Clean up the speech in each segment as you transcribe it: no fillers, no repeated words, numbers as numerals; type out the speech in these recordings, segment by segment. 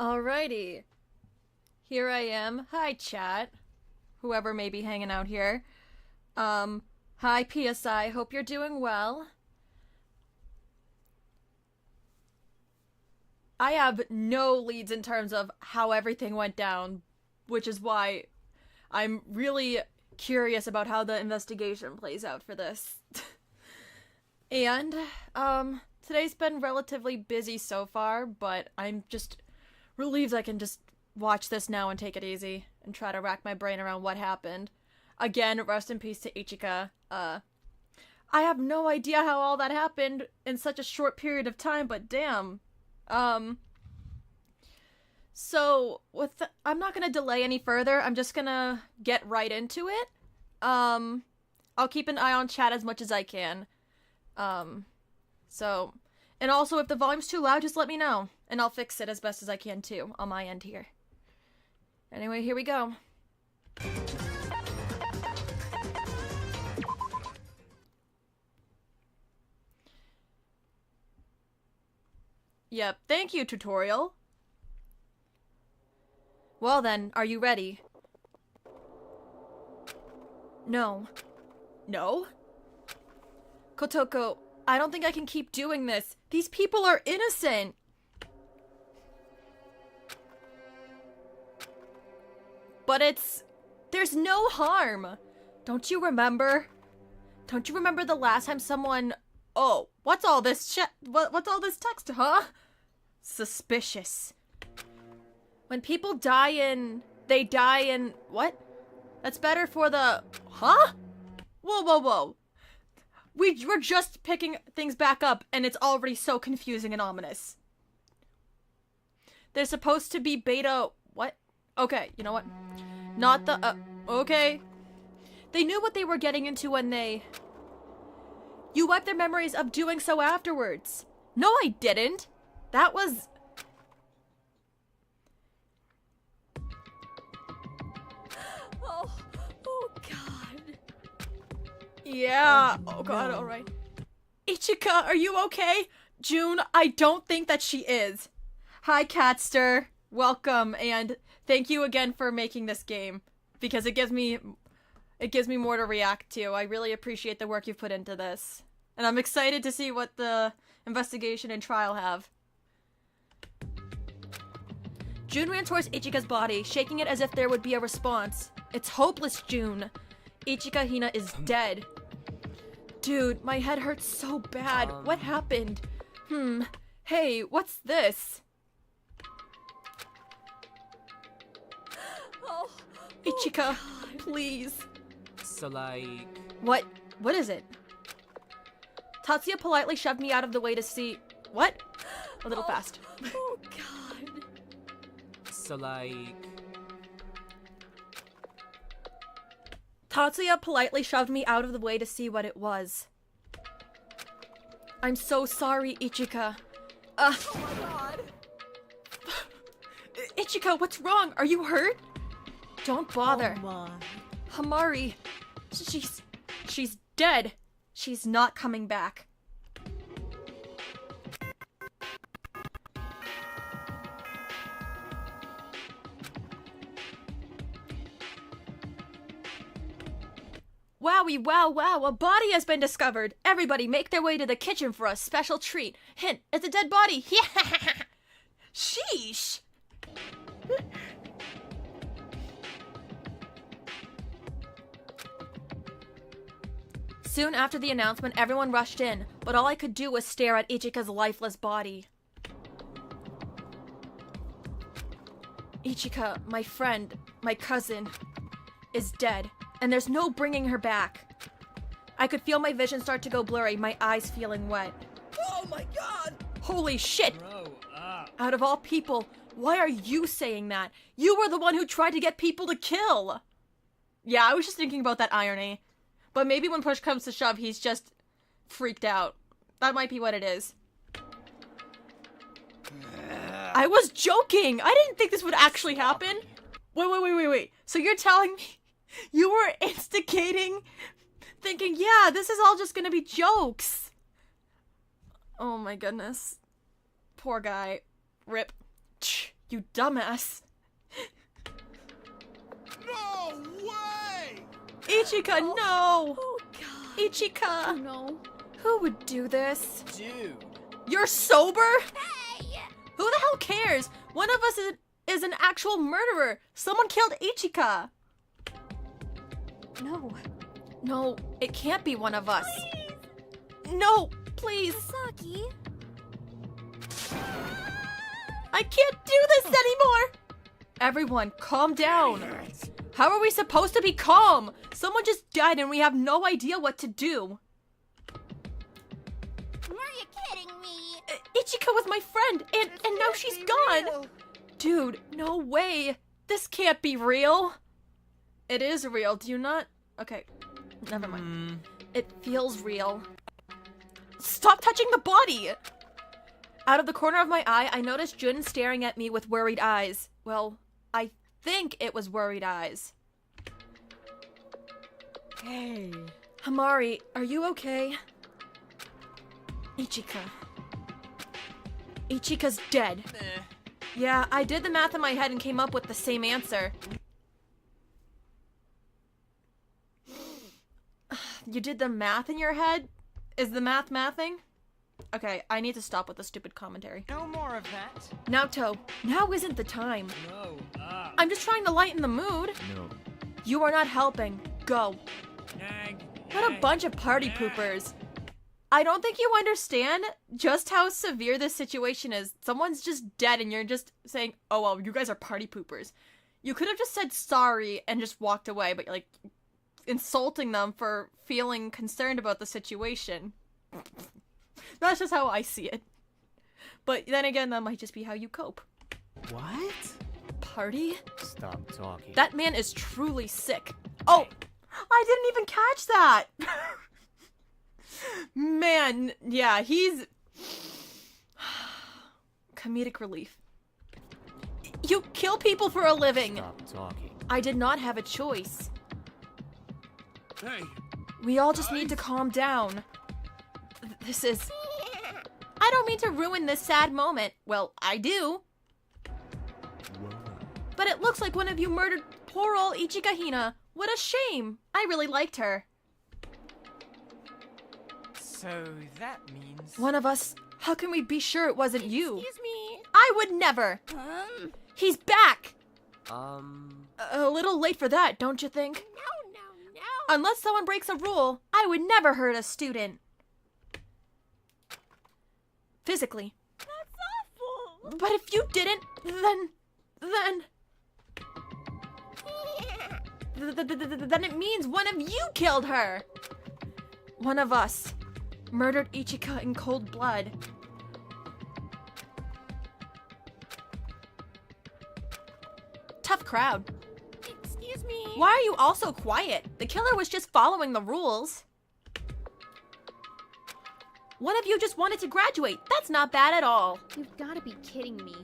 Alrighty. Here I am. Hi, chat. Whoever may be hanging out here. Hi, PSI. Hope you're doing well. I have no leads in terms of how everything went down, which is why I'm really curious about how the investigation plays out for this. And, today's been relatively busy so far, but I'm just relieved I can just watch this now and take it easy and try to rack my brain around what happened. Again, rest in peace to Ichika. I have no idea how all that happened in such a short period of time, but damn. So, I'm not gonna delay any further, I'm just gonna get right into it. I'll keep an eye on chat as much as I can. And also, if the volume's too loud, just let me know, and I'll fix it as best as I can, too, on my end here. Anyway, here we go. Yep, thank you, tutorial. Well then, are you ready? No. No? Kotoko, I don't think I can keep doing this. These people are innocent. But there's no harm. Don't you remember? Don't you remember the last time someone... Oh, what's all this what's all this text, huh? Suspicious. When people they die in, what? That's better for the, huh? Whoa, whoa, whoa. We're just picking things back up, and it's already so confusing and ominous. They're supposed to be beta, what? Okay, you know what? Not the, okay. They knew what they were getting into when you wiped their memories of doing so afterwards. No, I didn't. That was... Oh god. Yeah, oh god, alright. Ichika, are you okay? June, I don't think that she is. Hi, Catster. Welcome, and thank you again for making this game. Because it gives me more to react to. I really appreciate the work you've put into this. And I'm excited to see what the investigation and trial have. June ran towards Ichika's body, shaking it as if there would be a response. It's hopeless, June. Ichika Hina is dead. Dude, my head hurts so bad. What happened? Hey, what's this? Ichika, please. So like... What is it? Tatsuya politely shoved me out of the way to see... What? A little fast. Oh, God. So like... Tatsuya politely shoved me out of the way to see what it was. I'm so sorry, Ichika. Oh my god. Ichika, what's wrong? Are you hurt? Don't bother. Oh my. Hamari, she's dead. She's not coming back. Wowie, wow, a body has been discovered. Everybody make their way to the kitchen for a special treat. Hint, it's a dead body. Sheesh. Soon after the announcement, everyone rushed in, but all I could do was stare at Ichika's lifeless body. Ichika, my friend, my cousin, is dead, and there's no bringing her back. I could feel my vision start to go blurry, my eyes feeling wet. Oh my god! Holy shit! Bro, Out of all people, why are you saying that? You were the one who tried to get people to kill! Yeah, I was just thinking about that irony. But maybe when push comes to shove, he's just freaked out. That might be what it is. I was joking! I didn't think this would actually happen! Wait. So you're telling me you were instigating, thinking, yeah, this is all just gonna be jokes! Oh my goodness. Poor guy. Rip. You dumbass. No way! Ichika, no! Oh god. Ichika! Oh no. Who would do this? Dude. You're sober? Hey! Who the hell cares? One of us is an actual murderer. Someone killed Ichika. No. No, it can't be one of us. No, please. Saki. I can't do this anymore. Everyone, calm down. How are we supposed to be calm? Someone just died and we have no idea what to do. Are you kidding me? Ichika was my friend, and now she's gone. Dude, no way. This can't be real. It is real. Do you not? Okay, never mind. It feels real. Stop touching the body! Out of the corner of my eye, I noticed Jun staring at me with worried eyes. Well, I think it was worried eyes. Hey. Hamari, are you okay? Ichika. Ichika's dead. Yeah, I did the math in my head and came up with the same answer. You did the math in your head? Is the math mathing? Okay, I need to stop with the stupid commentary. No more of that. Naoto, now isn't the time. No. I'm just trying to lighten the mood. No. You are not helping. Go. Nag. What a bunch of party poopers. I don't think you understand just how severe this situation is. Someone's just dead and you're just saying, oh, well, you guys are party poopers. You could have just said sorry and just walked away, but you're like insulting them for feeling concerned about the situation. That's just how I see it. But then again, that might just be how you cope. What? Party? Stop talking. That man is truly sick. Oh, I didn't even catch that. Man, yeah, he's comedic relief. You kill people for a living. Stop talking. I did not have a choice. Hey. We all just need to calm down. This is... I don't mean to ruin this sad moment. Well, I do. But it looks like one of you murdered poor old Ichika Hina. What a shame. I really liked her. So that means... One of us. How can we be sure it wasn't you? Excuse me. I would never. He's back. A little late for that, don't you think? No. Unless someone breaks a rule, I would never hurt a student. Physically. That's awful. But if you didn't, then it means one of you killed her. One of us murdered Ichika in cold blood. Tough crowd. Excuse me. Why are you all so quiet? The killer was just following the rules. One of you just wanted to graduate. That's not bad at all. You've got to be kidding me.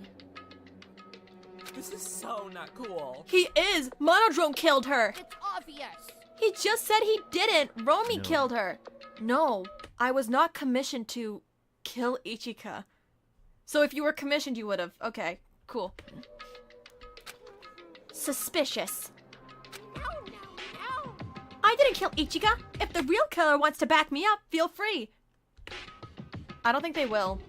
This is so not cool. He is. Monodrome killed her. It's obvious. He just said he didn't. Romy No. killed her. No, I was not commissioned to kill Ichika. So if you were commissioned, you would have. Okay, cool. Suspicious. No. I didn't kill Ichika. If the real killer wants to back me up, feel free. I don't think they will.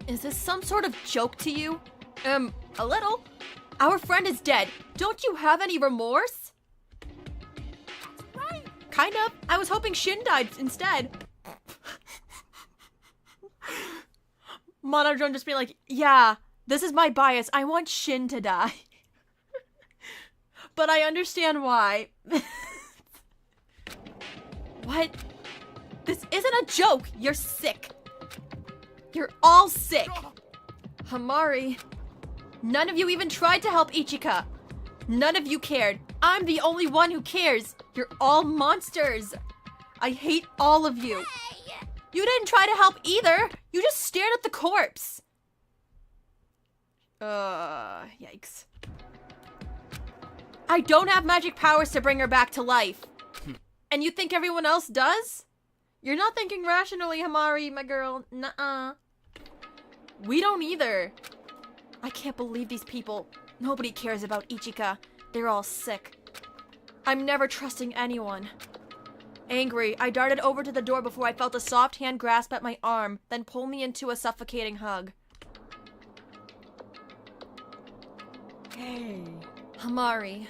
Is this some sort of joke to you? A little. Our friend is dead. Don't you have any remorse? Right. Kind of. I was hoping Shin died instead. Monodrome just being like, yeah, this is my bias. I want Shin to die. But I understand why. What? This isn't a joke. You're sick. You're all sick. Hamari, none of you even tried to help Ichika. None of you cared. I'm the only one who cares. You're all monsters. I hate all of you. Hey. You didn't try to help either. You just stared at the corpse. Yikes. I don't have magic powers to bring her back to life. And you think everyone else does? You're not thinking rationally, Hamari, my girl. Nuh-uh. We don't either. I can't believe these people. Nobody cares about Ichika. They're all sick. I'm never trusting anyone. Angry, I darted over to the door before I felt a soft hand grasp at my arm, then pull me into a suffocating hug. Hey, Hamari.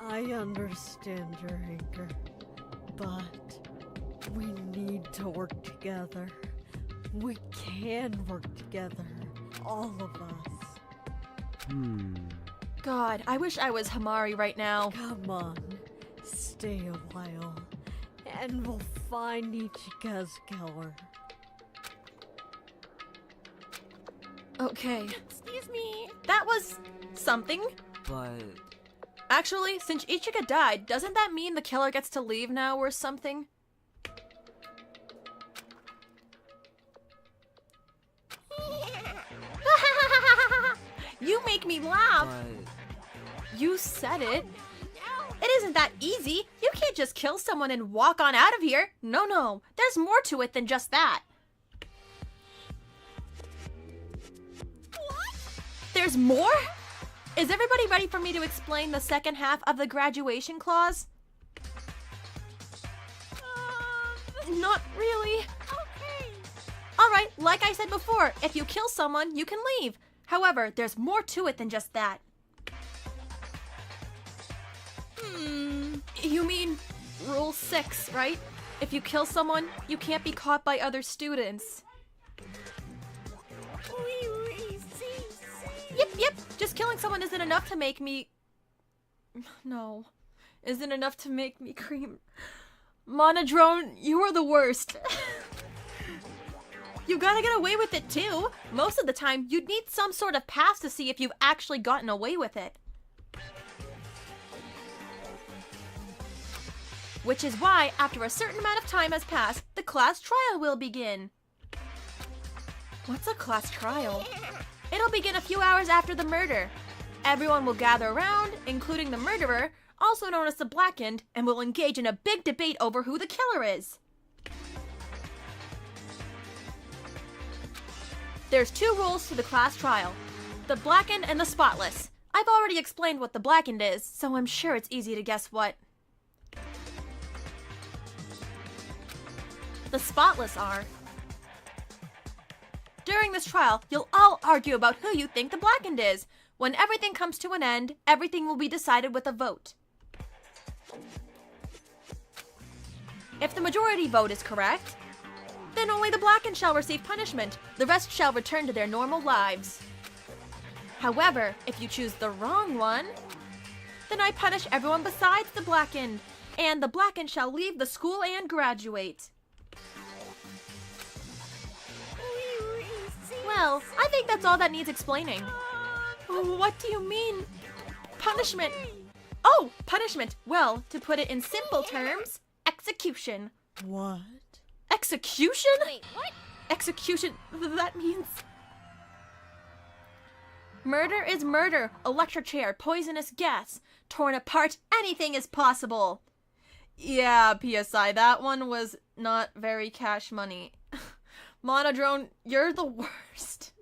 I understand your anger, but we need to work together. We can work together, all of us. God, I wish I was Hamari right now. Come on, stay a while, and we'll find Ichika's killer. Okay, Excuse me. that was something. But Actually, since Ichika died, doesn't that mean the killer gets to leave now or something? You make me laugh. You said it. It isn't that easy. You can't just kill someone and walk on out of here. No. There's more to it than just that. What? There's more? Is everybody ready for me to explain the second half of the graduation clause? Not really. Okay. Alright, like I said before, if you kill someone, you can leave. However, there's more to it than just that. You mean Rule 6, right? If you kill someone, you can't be caught by other students. Yep. Just killing someone isn't enough to make me... No. Isn't enough to make me cream. Monodrone, you are the worst. You gotta get away with it too. Most of the time, you'd need some sort of pass to see if you've actually gotten away with it. Which is why, after a certain amount of time has passed, the class trial will begin. What's a class trial? It'll begin a few hours after the murder. Everyone will gather around, including the murderer, also known as the Blackened, and will engage in a big debate over who the killer is. There's 2 rules to the class trial. The Blackened and the Spotless. I've already explained what the Blackened is, so I'm sure it's easy to guess what. The Spotless are... During this trial, you'll all argue about who you think the Blackened is. When everything comes to an end, everything will be decided with a vote. If the majority vote is correct, then only the Blackened shall receive punishment. The rest shall return to their normal lives. However, if you choose the wrong one, then I punish everyone besides the Blackened, and the Blackened shall leave the school and graduate. Well, I think that's all that needs explaining. What do you mean? Punishment. Oh, punishment. Well, to put it in simple terms, execution. What? Execution? Wait, what? Execution, that means... Murder is murder. Electric chair, poisonous gas. Torn apart, anything is possible. Yeah, PSI, that one was not very cash money. Monodrone, you're the worst.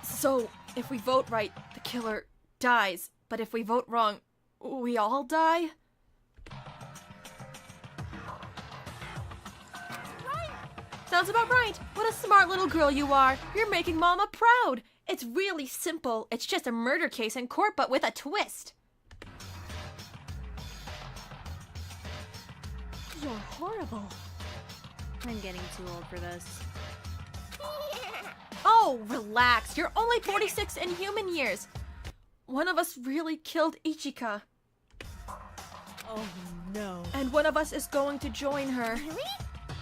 So, if we vote right, the killer dies. But if we vote wrong, we all die? Sounds about right. What a smart little girl you are. You're making Mama proud. It's really simple. It's just a murder case in court, but with a twist. You're horrible. I'm getting too old for this. Oh, relax. You're only 46 in human years. One of us really killed Ichika. Oh no. And one of us is going to join her. Really?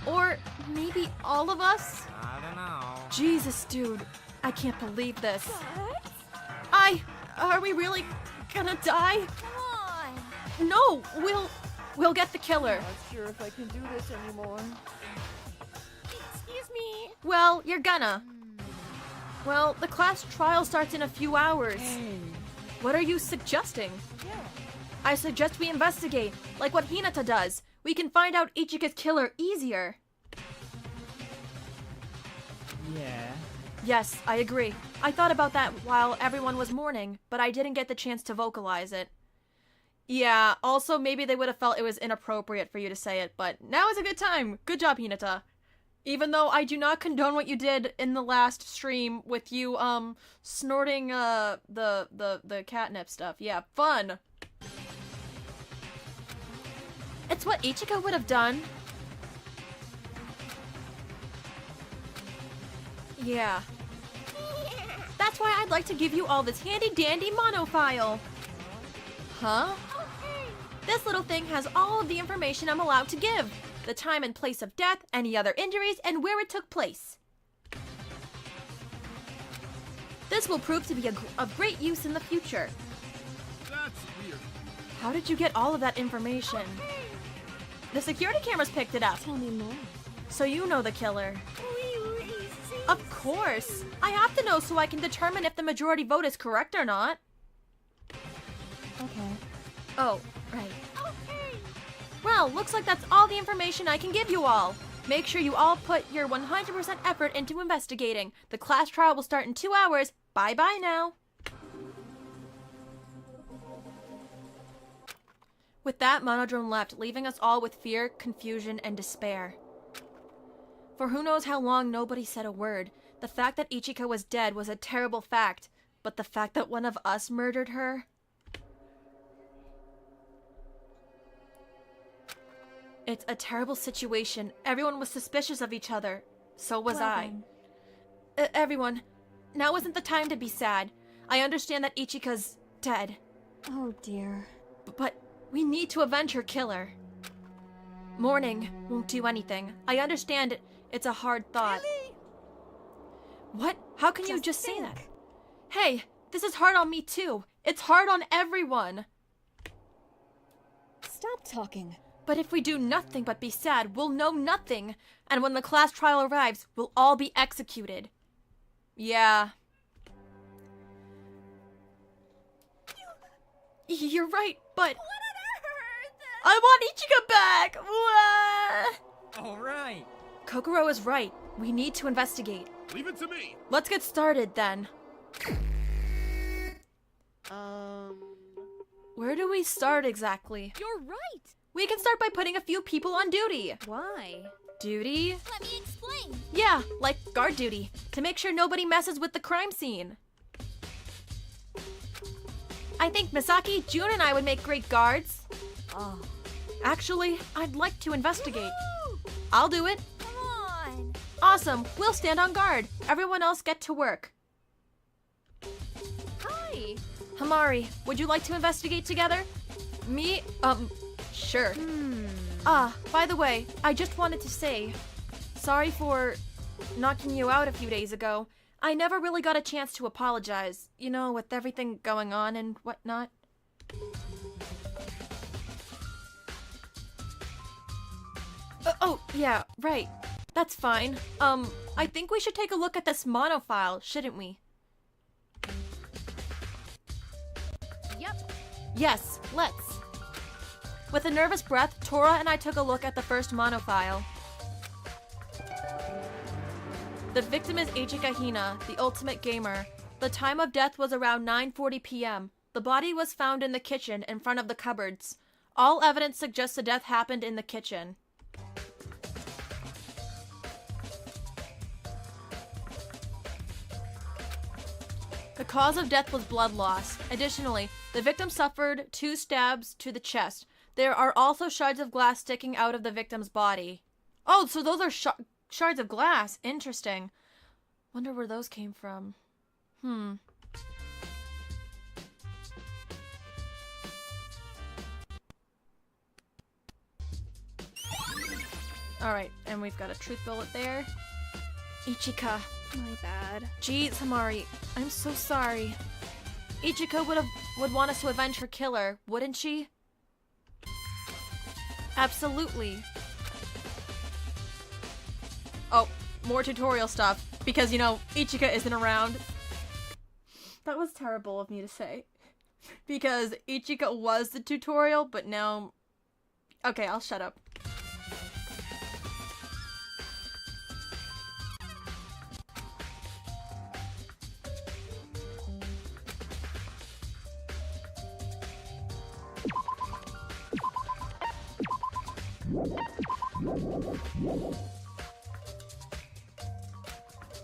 Or maybe all of us? I don't know. Jesus, dude. I can't believe this. What? Are we really gonna die? Come on. No, we'll get the killer. Not sure if I can do this anymore. Excuse me. Well, you're gonna. Well, the class trial starts in a few hours. Hey. What are you suggesting? I suggest we investigate, like what Hinata does. We can find out Ichika's killer easier. Yeah. Yes, I agree. I thought about that while everyone was mourning, but I didn't get the chance to vocalize it. Yeah, also maybe they would have felt it was inappropriate for you to say it, but now is a good time. Good job, Hinata. Even though I do not condone what you did in the last stream with you, snorting, the catnip stuff. Yeah, fun. It's what Ichika would have done. Yeah. That's why I'd like to give you all this handy-dandy monofile. Huh? This little thing has all of the information I'm allowed to give. The time and place of death, any other injuries, and where it took place. This will prove to be of great use in the future. That's weird. How did you get all of that information? The security cameras picked it up. Tell me more. So you know the killer. Of course. I have to know so I can determine if the majority vote is correct or not. Okay. Oh, right. Well, looks like that's all the information I can give you all. Make sure you all put your 100% effort into investigating. The class trial will start in 2 hours. Bye-bye now. With that, Monodrome left, leaving us all with fear, confusion, and despair. For who knows how long nobody said a word. The fact that Ichika was dead was a terrible fact, but the fact that one of us murdered her... It's a terrible situation. Everyone was suspicious of each other. So was I. Everyone, now isn't the time to be sad. I understand that Ichika's dead. Oh dear. But we need to avenge her killer. Mourning won't do anything. I understand it's a hard thought. Really? What? How can you just say think. that? Hey, this is hard on me too. It's hard on everyone. Stop talking. But if we do nothing but be sad, we'll know nothing. And when the class trial arrives, we'll all be executed. Yeah. You're right, but... I want Ichika back! Wah! All right. Kokoro is right. We need to investigate. Leave it to me. Let's get started then. Where do we start exactly? You're right! We can start by putting a few people on duty. Why? Duty? Let me explain. Yeah, like guard duty, to make sure nobody messes with the crime scene. I think Misaki, June, and I would make great guards. Oh. Actually, I'd like to investigate. I'll do it. Come on. Awesome, we'll stand on guard. Everyone else get to work. Hi! Hamari, would you like to investigate together? Me? Sure. By the way, I just wanted to say, sorry for knocking you out a few days ago. I never really got a chance to apologize, you know, with everything going on and whatnot. Oh, yeah, right. That's fine. I think we should take a look at this mono file, shouldn't we? Yep. Yes, let's. With a nervous breath, Tora and I took a look at the first mono file. The victim is Ichika Hina, the ultimate gamer. The time of death was around 9:40 p.m. The body was found in the kitchen in front of the cupboards. All evidence suggests the death happened in the kitchen. The cause of death was blood loss. Additionally, the victim suffered 2 stabs to the chest. There are also shards of glass sticking out of the victim's body. Oh, so those are shards of glass. Interesting. Wonder where those came from. Alright, and we've got a truth bullet there. Ichika. My bad. Geez, Hamari, I'm so sorry. Ichika would want us to avenge her killer, wouldn't she? Absolutely. Oh, more tutorial stuff. Because, you know, Ichika isn't around. That was terrible of me to say. Because Ichika was the tutorial, but now... Okay, I'll shut up.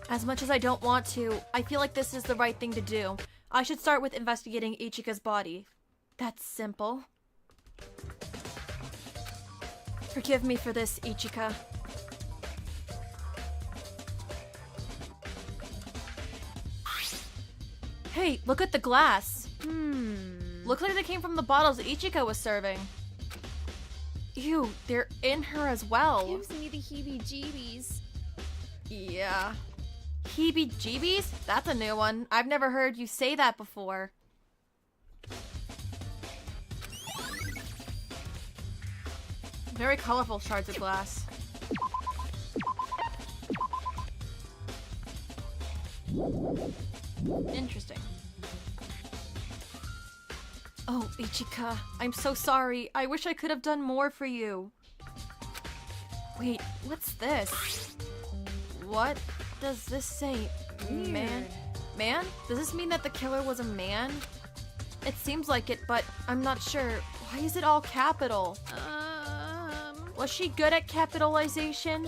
As much as I don't want to, I feel like this is the right thing to do. I should start with investigating Ichika's body. That's simple. Forgive me for this, Ichika. Hey, look at the glass. Looks like they came from the bottles Ichika was serving. Ew, they're in her as well. Gives me the heebie-jeebies. Yeah. Heebie-jeebies? That's a new one. I've never heard you say that before. Very colorful shards of glass. Interesting. Oh, Ichika, I'm so sorry. I wish I could have done more for you. Wait, what's this? What does this say? Man? Man? Does this mean that the killer was a man? It seems like it, but I'm not sure. Why is it all capital? Was she good at capitalization?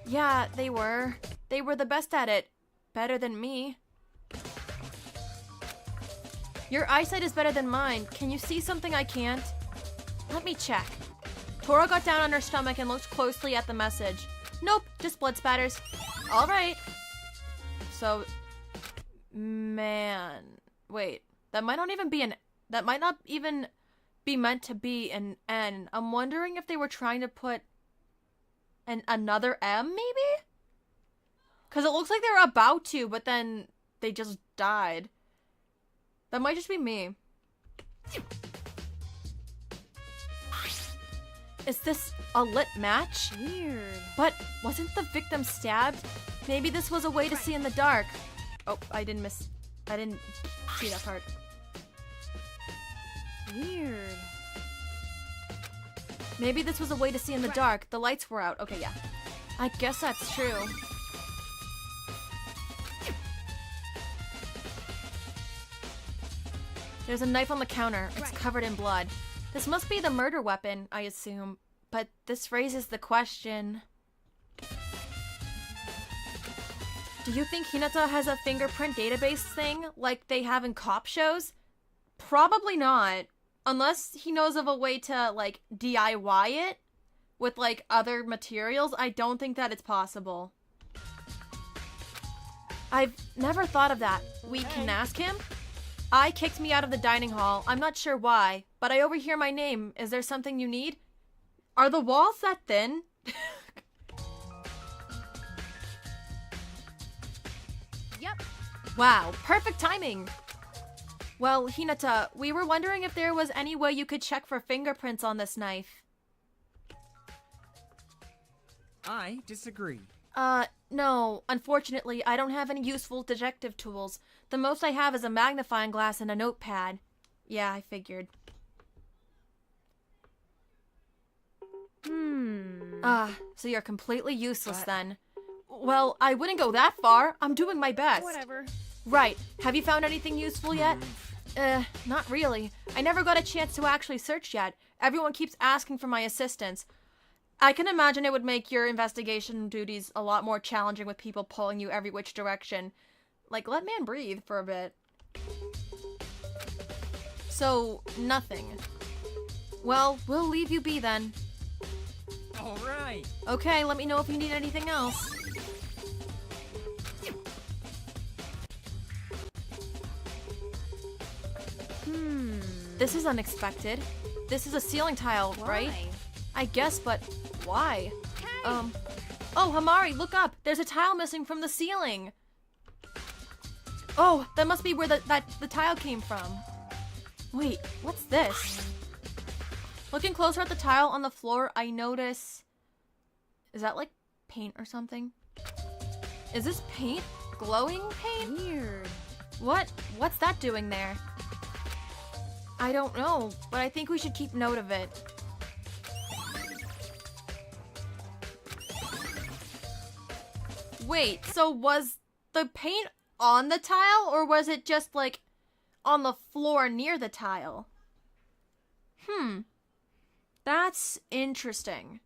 Yeah, they were. They were the best at it. Better than me. Your eyesight is better than mine. Can you see something I can't? Let me check. Tora got down on her stomach and looked closely at the message. Nope, just blood spatters. Alright. So, man. Wait, that might not even be meant to be an N. I'm wondering if they were trying to put another M, maybe? Because it looks like they were about to, but then they just died. That might just be me. Is this a lit match? Weird. But wasn't the victim stabbed? Maybe this was a way to see in the dark. Oh, I didn't see that part. Weird. Maybe this was a way to see in the dark. The lights were out. Okay, yeah. I guess that's true. There's a knife on the counter. It's covered in blood. This must be the murder weapon, I assume. But this raises the question. Do you think Hinata has a fingerprint database thing like they have in cop shows? Probably not. Unless he knows of a way to, like, DIY it with, like, other materials, I don't think that it's possible. I've never thought of that. We can ask him? I kicked me out of the dining hall. I'm not sure why, but I overhear my name. Is there something you need? Are the walls that thin? Yep. Wow, perfect timing! Well, Hinata, we were wondering if there was any way you could check for fingerprints on this knife. I disagree. No. Unfortunately, I don't have any useful detective tools. The most I have is a magnifying glass and a notepad. Yeah, I figured. So you're completely useless then. Well, I wouldn't go that far. I'm doing my best. Whatever. Right. Have you found anything useful yet? Not really. I never got a chance to actually search yet. Everyone keeps asking for my assistance. I can imagine it would make your investigation duties a lot more challenging with people pulling you every which direction. Like, let man breathe for a bit. So, nothing. Well, we'll leave you be then. Alright. Okay, let me know if you need anything else. This is unexpected. This is a ceiling tile, right? I guess, but why? Oh, Hamari, look up! There's a tile missing from the ceiling! Oh, that must be where the tile came from. Wait, what's this? Looking closer at the tile on the floor, I notice... Is that like paint or something? Is this paint? Glowing paint? Weird. What's that doing there? I don't know, but I think we should keep note of it. Wait, so was the paint on the tile, or was it just, like, on the floor near the tile? That's interesting.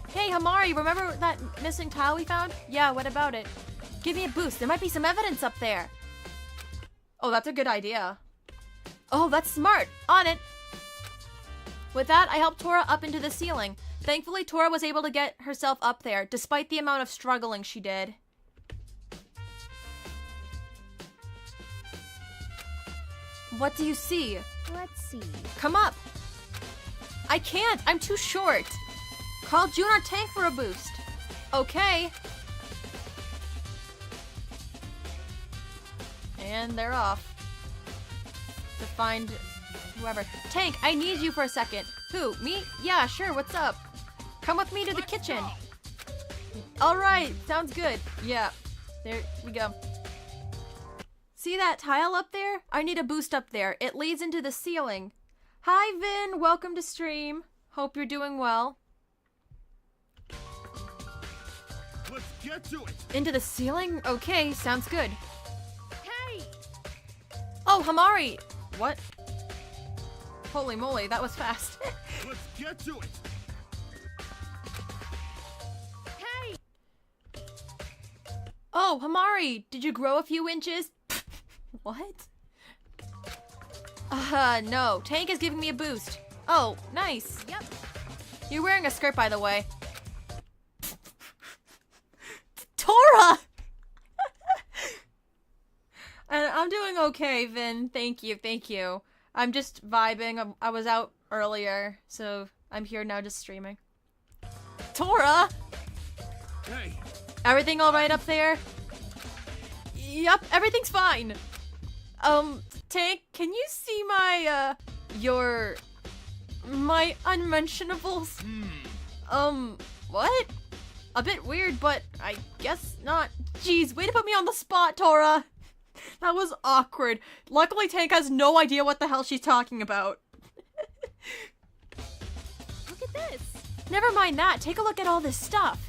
Hey, Hamari, remember that missing tile we found? Yeah, what about it? Give me a boost. There might be some evidence up there. Oh, that's a good idea. Oh, that's smart. On it. With that, I helped Tora up into the ceiling. Thankfully, Tora was able to get herself up there, despite the amount of struggling she did. What do you see? Let's see. Come up. I can't. I'm too short. Call June or Tank for a boost. Okay. And they're off. To find whoever. Tank, I need you for a second. Who? Me? Yeah, sure. What's up? Come with me to the kitchen. Alright. Sounds good. Yeah. There we go. See that tile up there? I need a boost up there. It leads into the ceiling. Hi, Vin. Welcome to stream. Hope you're doing well. Let's get to it. Into the ceiling? Okay, sounds good. Hey! Oh, Hamari! What? Holy moly, that was fast. Let's get to it. Hey! Oh, Hamari! Did you grow a few inches? What? No. Tank is giving me a boost. Oh, nice. Yep. You're wearing a skirt, by the way. Tora! And I'm doing okay, Vin. Thank you, thank you. I'm just vibing. I was out earlier, so I'm here now just streaming. Tora! Hey. Everything alright up there? Yup, everything's fine. Tank, can you see my, my unmentionables? What? A bit weird, but I guess not. Jeez, way to put me on the spot, Tora. That was awkward. Luckily, Tank has no idea what the hell she's talking about. Look at this. Never mind that. Take a look at all this stuff.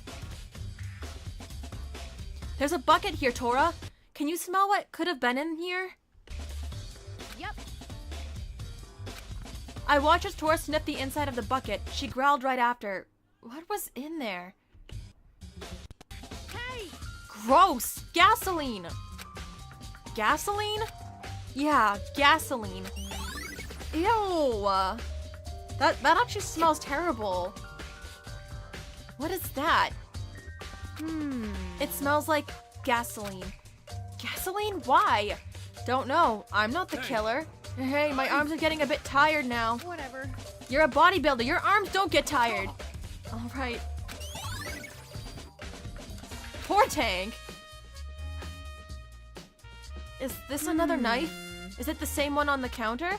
There's a bucket here, Tora. Can you smell what could have been in here? Yep. I watched as Tora sniffed the inside of the bucket. She growled right after. What was in there? Hey! Gross! Gasoline! Gasoline? Yeah, gasoline. Ew! That actually smells terrible. What is that? It smells like gasoline. Gasoline? Why? Don't know. I'm not the killer. Hey, my arms are getting a bit tired now. Whatever. You're a bodybuilder. Your arms don't get tired. All right. Poor Tank. Is this another knife? Is it the same one on the counter?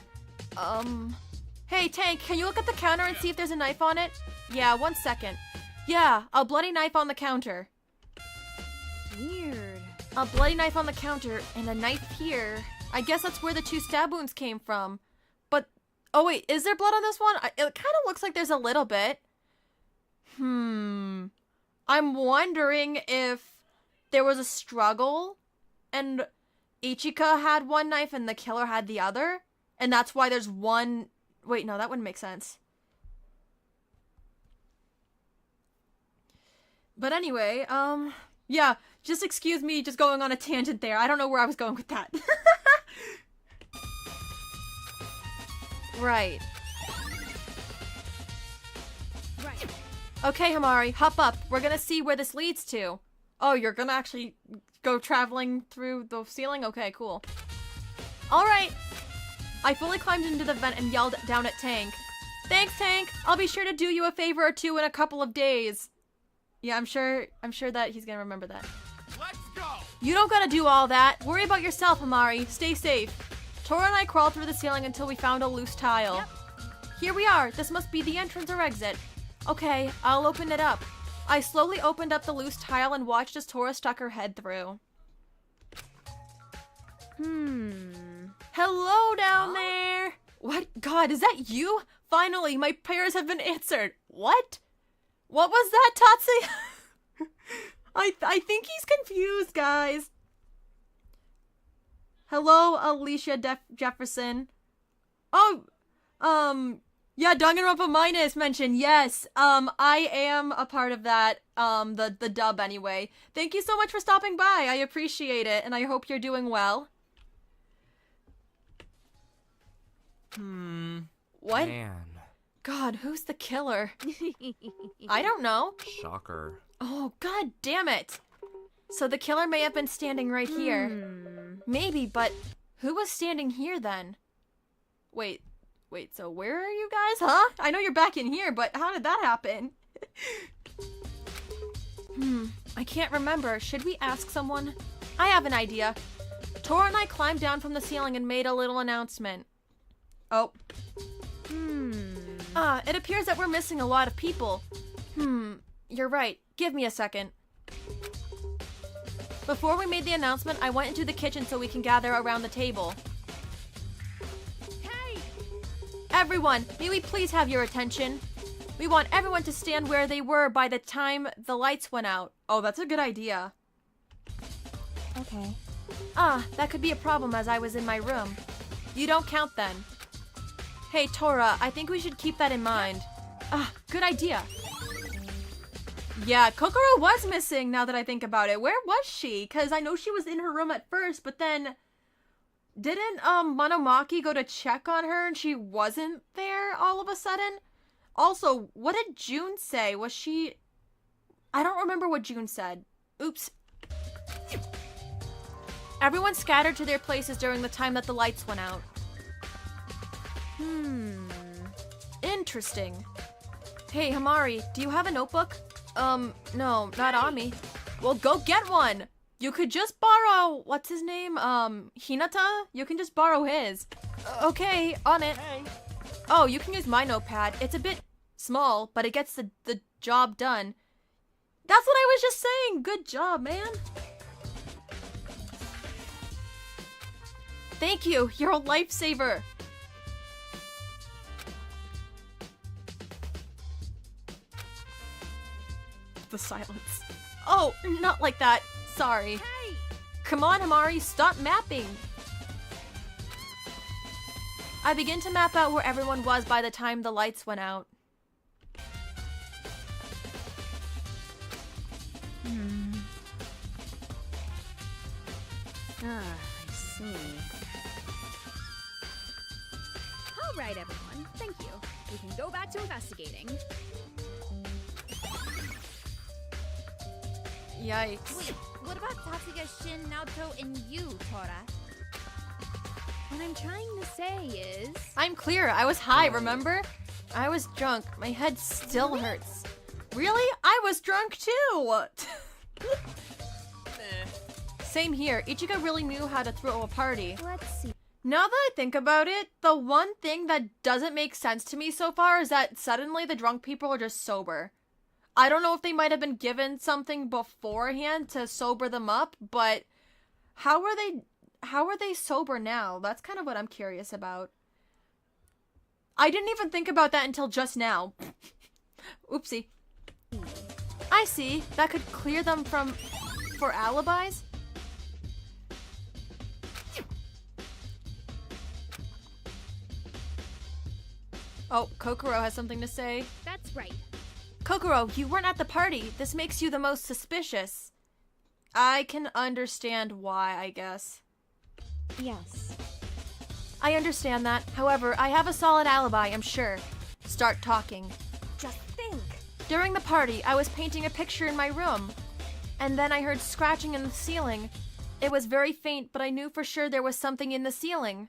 Hey, Tank, can you look at the counter and see if there's a knife on it? Yeah, 1 second. Yeah, a bloody knife on the counter. Weird. A bloody knife on the counter and a knife here. I guess that's where the 2 stab wounds came from. But, oh wait, is there blood on this one? It kind of looks like there's a little bit. I'm wondering if there was a struggle and Ichika had one knife and the killer had the other. And that's why there's one... Wait, no, that wouldn't make sense. But anyway, yeah, just excuse me just going on a tangent there. I don't know where I was going with that. Right. Right. Okay, Hamari, hop up. We're gonna see where this leads to. Oh, you're gonna actually go traveling through the ceiling? Okay, cool. Alright. I fully climbed into the vent and yelled down at Tank. Thanks, Tank. I'll be sure to do you a favor or two in a couple of days. Yeah, I'm sure that he's gonna remember that. Let's go. You don't gotta do all that. Worry about yourself, Hamari. Stay safe. Tora and I crawled through the ceiling until we found a loose tile. Yep. Here we are. This must be the entrance or exit. Okay, I'll open it up. I slowly opened up the loose tile and watched as Tora stuck her head through. Hello down there! What? God, is that you? Finally, my prayers have been answered. What? What was that, Tatsu? I think he's confused, guys. Hello, Alicia Jefferson. Oh, Yeah, Danganronpa Minus mentioned, yes. I am a part of that, the dub anyway. Thank you so much for stopping by. I appreciate it, and I hope you're doing well. What? Man. God, who's the killer? I don't know. Shocker. Oh, god damn it. So the killer may have been standing right here. Maybe, but who was standing here then? Wait, so where are you guys, huh? I know you're back in here, but how did that happen? I can't remember. Should we ask someone? I have an idea. Tora and I climbed down from the ceiling and made a little announcement. Oh. It appears that we're missing a lot of people. You're right. Give me a second. Before we made the announcement, I went into the kitchen so we can gather around the table. Hey! Everyone, may we please have your attention? We want everyone to stand where they were by the time the lights went out. Oh, that's a good idea. Okay. That could be a problem as I was in my room. You don't count then. Hey, Tora, I think we should keep that in mind. Good idea. Yeah, Kokoro was missing now that I think about it. Where was she? Because I know she was in her room at first, but then... Didn't, Monomaki go to check on her and she wasn't there all of a sudden? Also, what did June say? Was she... I don't remember what June said. Oops. Everyone scattered to their places during the time that the lights went out. Interesting. Hey, Hamari, do you have a notebook? No, not on me. Well, go get one! You could just borrow, what's his name? Hinata? You can just borrow his. Okay, on it. Hey. Oh, you can use my notepad. It's a bit small, but it gets the job done. That's what I was just saying! Good job, man! Thank you! You're a lifesaver! The silence. Oh, not like that. Sorry. Hey! Come on, Hamari, stop mapping! I begin to map out where everyone was by the time the lights went out. I see. All right, everyone. Thank you. We can go back to investigating. Yikes. Wait, what about Tatsuya, Shin, Naoto, and you, Tora? What I'm trying to say is... I'm clear. I was high, remember? I was drunk. My head still hurts. Really? I was drunk too! Same here. Ichigo really knew how to throw a party. Let's see. Now that I think about it, the one thing that doesn't make sense to me so far is that suddenly the drunk people are just sober. I don't know if they might have been given something beforehand to sober them up, but how are they sober now? That's kind of what I'm curious about. I didn't even think about that until just now. Oopsie. I see. That could clear them for alibis? Oh, Kokoro has something to say. That's right. Kokoro, you weren't at the party. This makes you the most suspicious. I can understand why, I guess. Yes. I understand that. However, I have a solid alibi, I'm sure. Start talking. Just think. During the party, I was painting a picture in my room. And then I heard scratching in the ceiling. It was very faint, but I knew for sure there was something in the ceiling.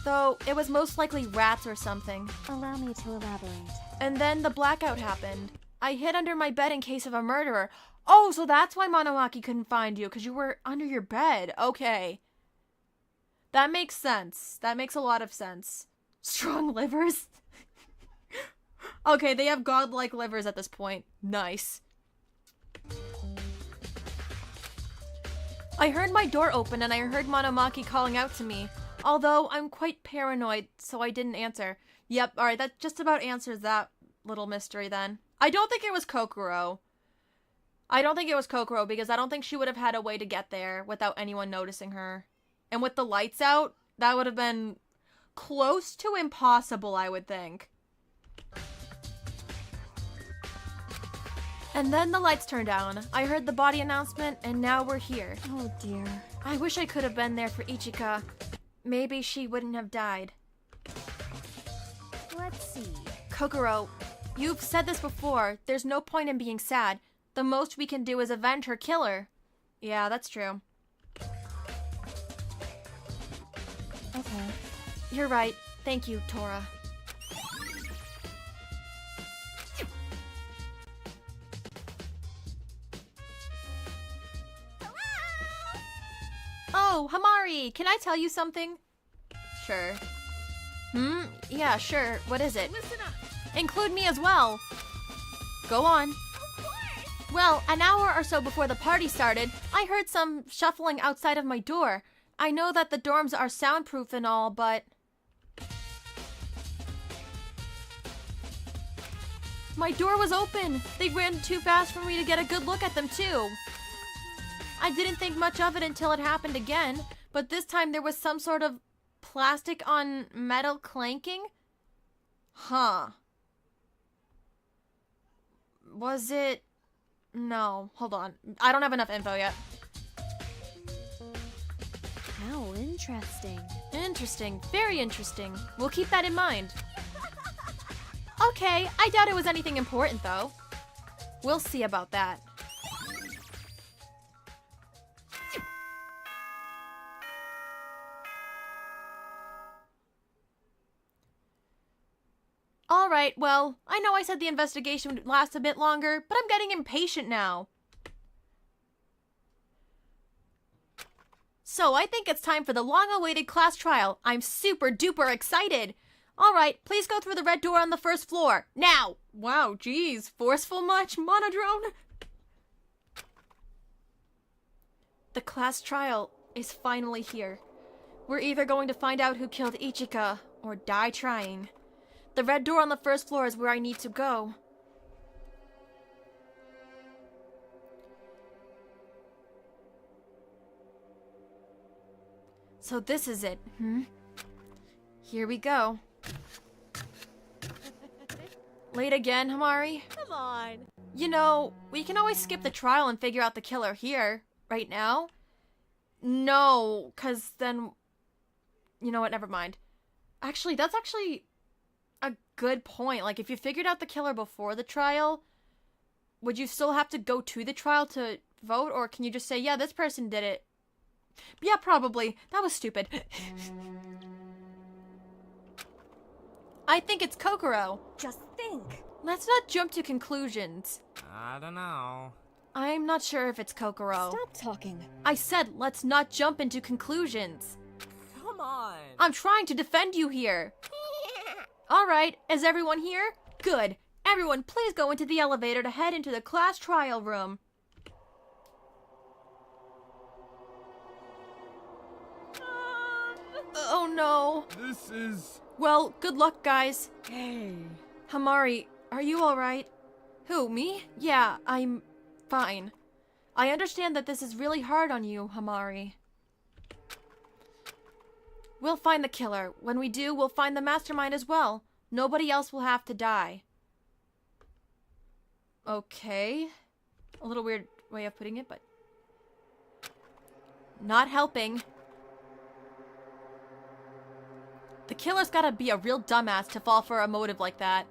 Though, it was most likely rats or something. Allow me to elaborate. And then the blackout happened. I hid under my bed in case of a murderer. Oh, so that's why Monomaki couldn't find you, because you were under your bed. Okay. That makes sense. That makes a lot of sense. Strong livers? Okay, they have godlike livers at this point. Nice. I heard my door open and I heard Monomaki calling out to me. Although, I'm quite paranoid, so I didn't answer. Yep, alright, that just about answers that little mystery then. I don't think it was Kokoro. I don't think it was Kokoro because I don't think she would have had a way to get there without anyone noticing her. And with the lights out, that would have been close to impossible, I would think. And then the lights turned down. I heard the body announcement, and now we're here. Oh dear. I wish I could have been there for Ichika. Maybe she wouldn't have died. Let's see. Kokoro, you've said this before. There's no point in being sad. The most we can do is avenge her killer. Yeah, that's true. Okay. You're right. Thank you, Tora. Oh, Hamari, can I tell you something? Sure. Yeah, sure. What is it? Listen up. Include me as well. Go on. Well, an hour or so before the party started, I heard some shuffling outside of my door. I know that the dorms are soundproof and all, but... My door was open. They ran too fast for me to get a good look at them, too. I didn't think much of it until it happened again, but this time there was some sort of plastic on metal clanking? Huh. Was it... No, hold on. I don't have enough info yet. How interesting. Interesting. Very interesting. We'll keep that in mind. Okay, I doubt it was anything important, though. We'll see about that. Alright, well, I know I said the investigation would last a bit longer, but I'm getting impatient now. So I think it's time for the long-awaited class trial. I'm super duper excited. Alright, please go through the red door on the first floor. Now! Wow, geez, forceful much, Monodrone? The class trial is finally here. We're either going to find out who killed Ichika, or die trying. The red door on the first floor is where I need to go. So this is it, Here we go. Late again, Hamari? Come on. You know, we can always skip the trial and figure out the killer here, right now. No, 'cause then... You know what, never mind. Actually, that's actually a good point. Like, if you figured out the killer before the trial, would you still have to go to the trial to vote? Or can you just say, yeah, this person did it? Yeah, probably. That was stupid. I think it's Kokoro. Just think. Let's not jump to conclusions. I don't know. I'm not sure if it's Kokoro. Stop talking. I said let's not jump into conclusions. Come on. I'm trying to defend you here. Alright, is everyone here? Good. Everyone, please go into the elevator to head into the class trial room. Oh no. This is... Well, good luck, guys. Hey. Hamari, are you alright? Who, me? Yeah, I'm fine. I understand that this is really hard on you, Hamari. We'll find the killer. When we do, we'll find the mastermind as well. Nobody else will have to die. Okay. A little weird way of putting it, but... Not helping. The killer's gotta be a real dumbass to fall for a motive like that.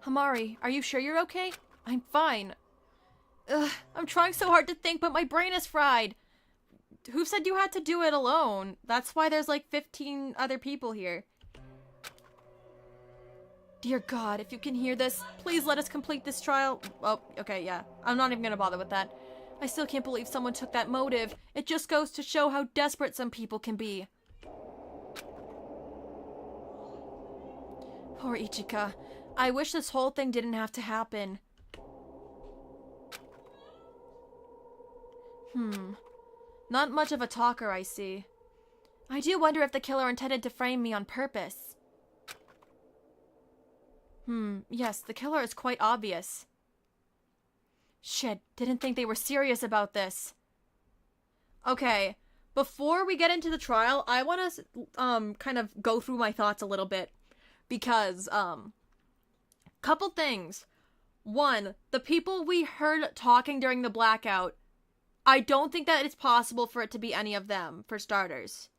Hamari, are you sure you're okay? I'm fine. Ugh, I'm trying so hard to think, but my brain is fried. Who said you had to do it alone? That's why there's like 15 other people here. Dear God, if you can hear this, please let us complete this trial. Oh, okay, yeah. I'm not even gonna bother with that. I still can't believe someone took that motive. It just goes to show how desperate some people can be. Poor Ichika. I wish this whole thing didn't have to happen. Not much of a talker, I see. I do wonder if the killer intended to frame me on purpose. Yes, the killer is quite obvious. Shit, didn't think they were serious about this. Okay, before we get into the trial, I want to kind of go through my thoughts a little bit because couple things. One, the people we heard talking during the blackout, I don't think that it's possible for it to be any of them, for starters.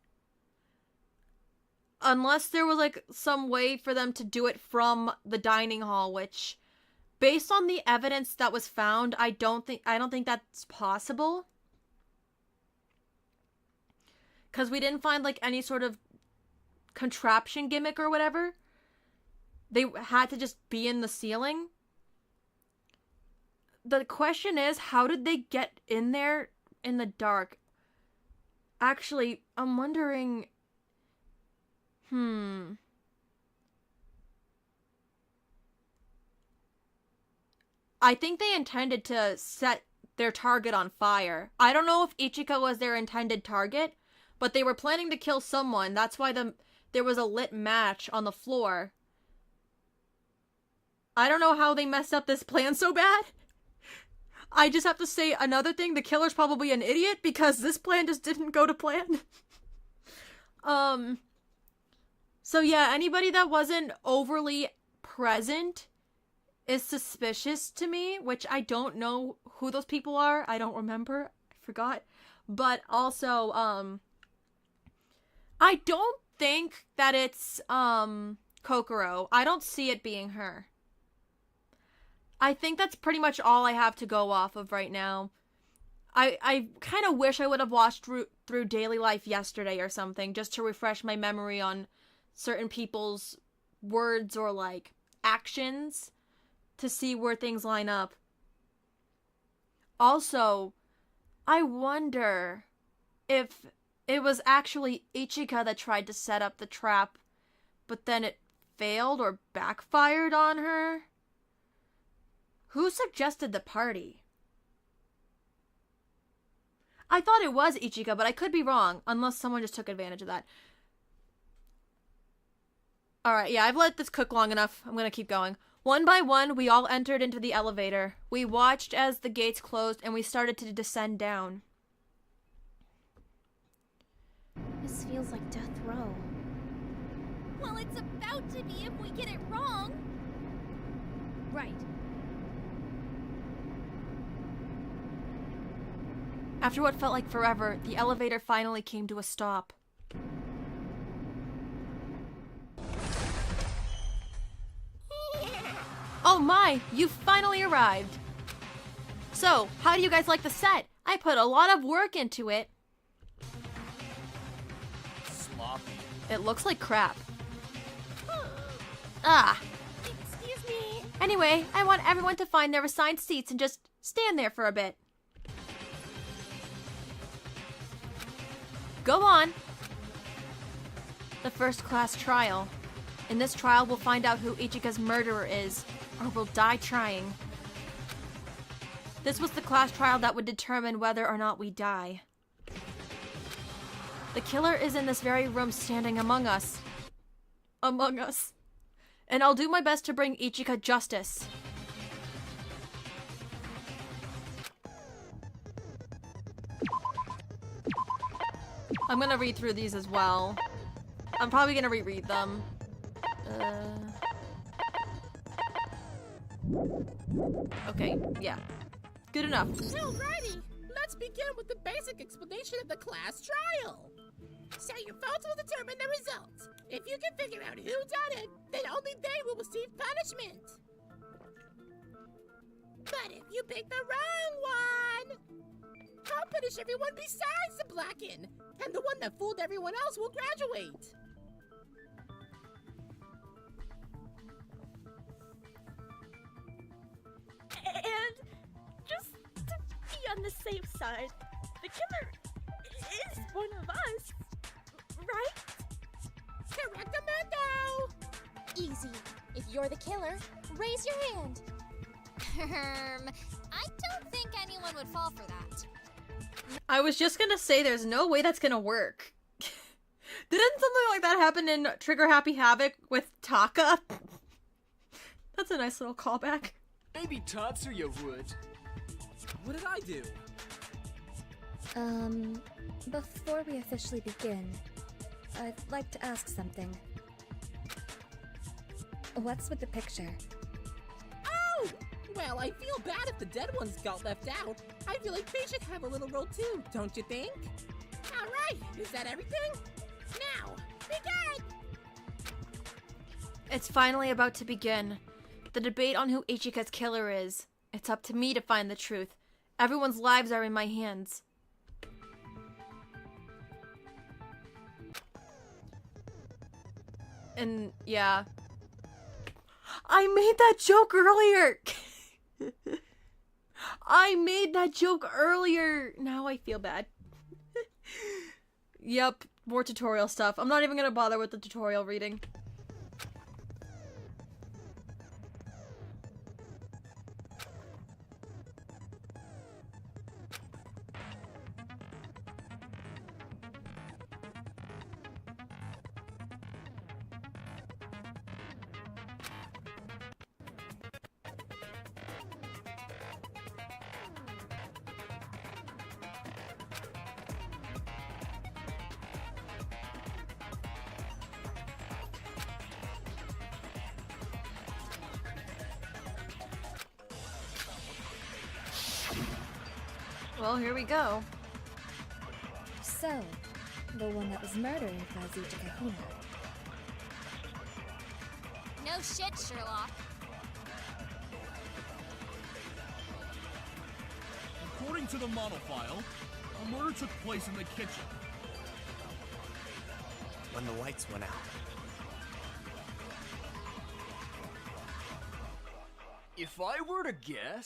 Unless there was, like, some way for them to do it from the dining hall, which, based on the evidence that was found, I don't think that's possible. Because we didn't find, like, any sort of contraption gimmick or whatever. They had to just be in the ceiling. The question is, how did they get in there in the dark? Actually, I'm wondering... I think they intended to set their target on fire. I don't know if Ichika was their intended target, but they were planning to kill someone. That's why there was a lit match on the floor. I don't know how they messed up this plan so bad. I just have to say another thing. The killer's probably an idiot because this plan just didn't go to plan. So yeah, anybody that wasn't overly present is suspicious to me, which I don't know who those people are. I don't remember. I forgot. But also, I don't think that it's, Kokoro. I don't see it being her. I think that's pretty much all I have to go off of right now. I kind of wish I would have watched through Daily Life yesterday or something, just to refresh my memory on certain people's words or, like, actions to see where things line up. Also, I wonder if it was actually Ichika that tried to set up the trap, but then it failed or backfired on her. Who suggested the party? I thought it was Ichika, but I could be wrong, unless someone just took advantage of that. Alright, yeah, I've let this cook long enough. I'm gonna keep going. One by one, we all entered into the elevator. We watched as the gates closed, and we started to descend down. This feels like death row. Well, it's about to be if we get it wrong. Right. After what felt like forever, the elevator finally came to a stop. Oh my, you finally arrived! So, how do you guys like the set? I put a lot of work into it. Sloppy. It looks like crap. Ah. Excuse me. Anyway, I want everyone to find their assigned seats and just stand there for a bit. Go on! The first class trial. In this trial, we'll find out who Ichika's murderer is, or we'll die trying. This was the class trial that would determine whether or not we die. The killer is in this very room standing among us. Among us. And I'll do my best to bring Ichika justice. I'm gonna read through these as well. I'm probably gonna reread them. Okay, yeah. Good enough. Alrighty, let's begin with the basic explanation of the class trial. So your votes will determine the results. If you can figure out who done it, then only they will receive punishment. But if you pick the wrong one, I'll punish everyone besides the Blacken, and the one that fooled everyone else will graduate. And just to be on the safe side, the killer is one of us, right? Correctamento! Easy. If you're the killer, raise your hand. I don't think anyone would fall for that. I was just gonna say there's no way that's gonna work. Didn't something like that happen in Trigger Happy Havoc with Taka? That's a nice little callback. Maybe Tatsuya would. What did I do? Before we officially begin, I'd like to ask something. What's with the picture? Oh! Well, I feel bad if the dead ones got left out. I feel like they should have a little role too, don't you think? Alright, is that everything? Now, begin! It's finally about to begin. The debate on who Ichika's killer is. It's up to me to find the truth. Everyone's lives are in my hands. And yeah. I made that joke earlier! I made that joke earlier! Now I feel bad. Yep, more tutorial stuff. I'm not even gonna bother with the tutorial reading. Well, here we go. So, the one that was murdered was Ichika Hina. No shit, Sherlock. According to the monofile, a murder took place in the kitchen. When the lights went out. If I were to guess,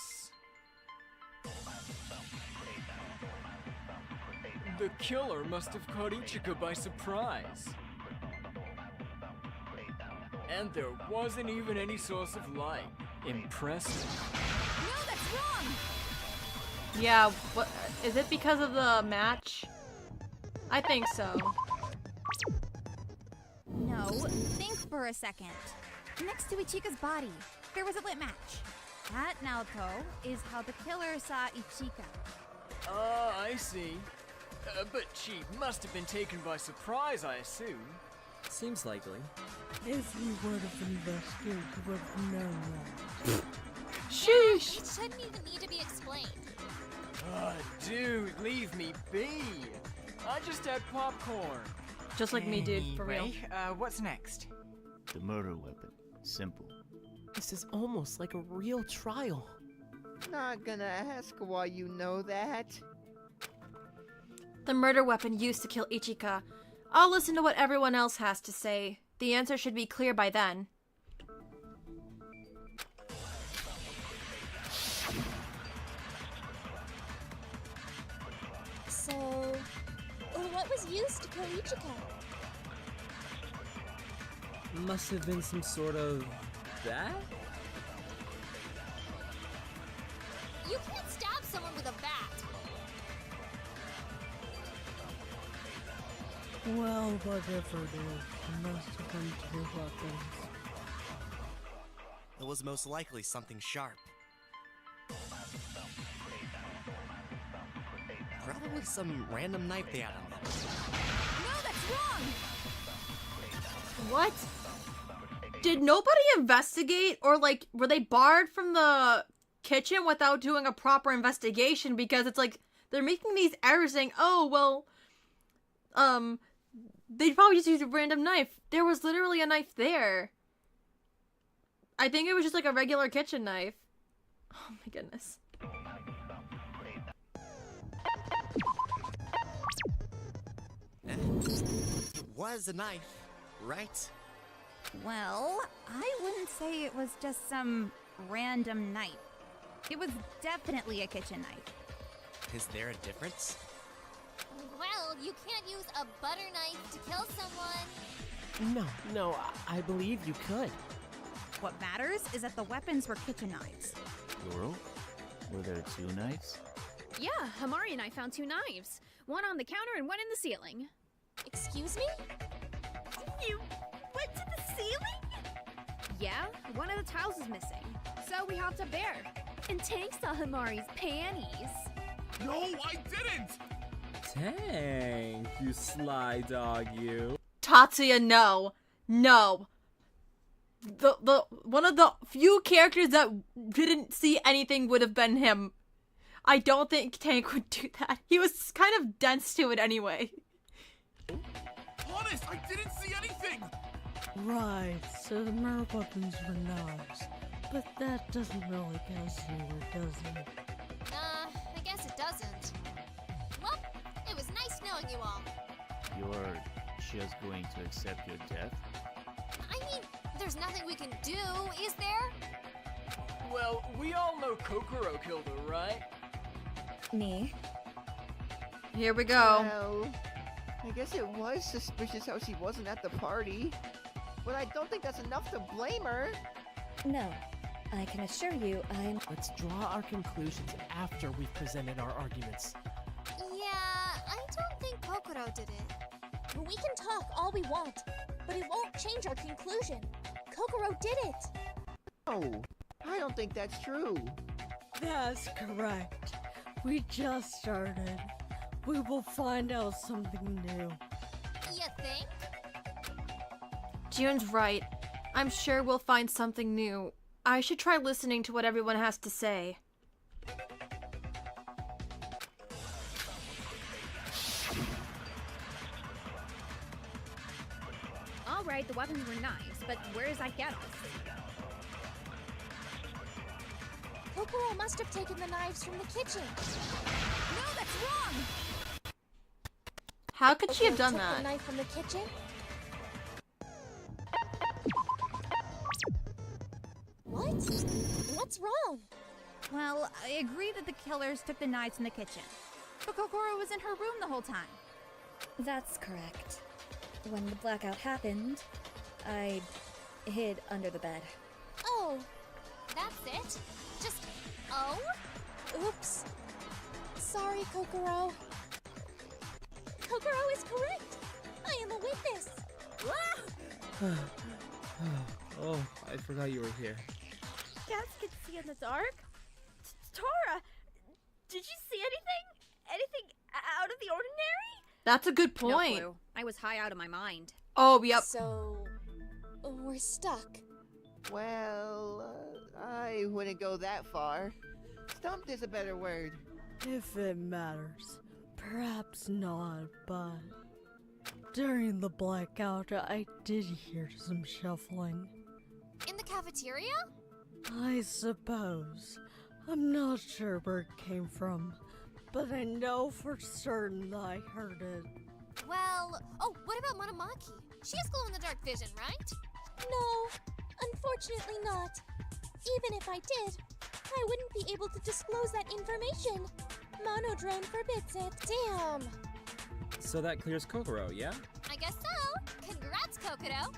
the killer must have caught Ichika by surprise. And there wasn't even any source of light. Impressive. No, that's wrong! Yeah, what is it because of the match? I think so. No, think for a second. Next to Ichika's body, there was a lit match. That, Naoto, is how the killer saw Ichika. I see. But she must have been taken by surprise, I assume. Seems likely. If we would have investigated, we would have known that. Sheesh! It shouldn't even need to be explained. Dude, leave me be. I just had popcorn. Just like me, dude, for real. Anyway, what's next? The murder weapon. Simple. This is almost like a real trial. Not gonna ask why you know that. The murder weapon used to kill Ichika. I'll listen to what everyone else has to say. The answer should be clear by then. So, what was used to kill Ichika? Must have been some sort of bat? You can't stab someone with a bat. Well, whatever it is, it must have been two weapons. It was most likely something sharp. Probably some random knife they had on them. No, that's wrong! What? Did nobody investigate, or like, were they barred from the kitchen without doing a proper investigation? Because it's like, they're making these errors saying, oh, well, they probably just used a random knife. There was literally a knife there. I think it was just like a regular kitchen knife. Oh my goodness. It was a knife, right? Well, I wouldn't say it was just some random knife. It was definitely a kitchen knife. Is there a difference? Well, you can't use a butter knife to kill someone. No, I believe you could. What matters is that the weapons were kitchen knives. Plural? Were there two knives? Yeah, Hamari and I found two knives. One on the counter and one in the ceiling. Excuse me? You went to the ceiling? Yeah, one of the tiles is missing. So we hopped up there. And Tank saw Hamari's panties. No, I didn't! Dang, you sly dog, you. Tatsuya, no. No. The one of the few characters that didn't see anything would have been him. I don't think Tank would do that. He was kind of dense to it anyway. Honest, I didn't see anything! Right, so the murder weapons were knives. But that doesn't really get us anywhere, does it? I guess it doesn't. Well, it was nice knowing you all. You're just going to accept your death? I mean, there's nothing we can do, is there? Well, we all know Kokoro killed her, right? Me? Here we go. Well, I guess it was suspicious how she wasn't at the party. But I don't think that's enough to blame her. No. I can assure you I'm... Let's draw our conclusions after we've presented our arguments. Yeah, I don't think Kokoro did it. We can talk all we want, but it won't change our conclusion. Kokoro did it. No, I don't think that's true. That's correct. We just started. We will find out something new. You think? June's right. I'm sure we'll find something new. I should try listening to what everyone has to say. Alright, the weapons were knives, but where does that get us? Kokoro must have taken the knives from the kitchen. No, that's wrong! How could she have done Took the that? knife from the kitchen? What? What's wrong? Well, I agree that the killers took the knives in the kitchen. But Kokoro was in her room the whole time. That's correct. When the blackout happened, I hid under the bed. Oh, that's it? Just, oh? Oops. Sorry, Kokoro. Kokoro is correct. I am a witness. Oh, I forgot you were here. Cats can see in the dark? Tora! Did you see anything? Anything out of the ordinary? That's a good point. No clue. I was high out of my mind. Oh, yep. So, we're stuck. Well, I wouldn't go that far. Stumped is a better word. If it matters. Perhaps not, but... During the blackout, I did hear some shuffling. In the cafeteria? I suppose. I'm not sure where it came from, but I know for certain that I heard it. Well, oh, what about Monomaki? She has glow-in-the-dark vision, right? No, unfortunately not. Even if I did, I wouldn't be able to disclose that information. Monodrone forbids it. Damn. So that clears Kokoro, yeah? I guess so. Congrats, Kokoro.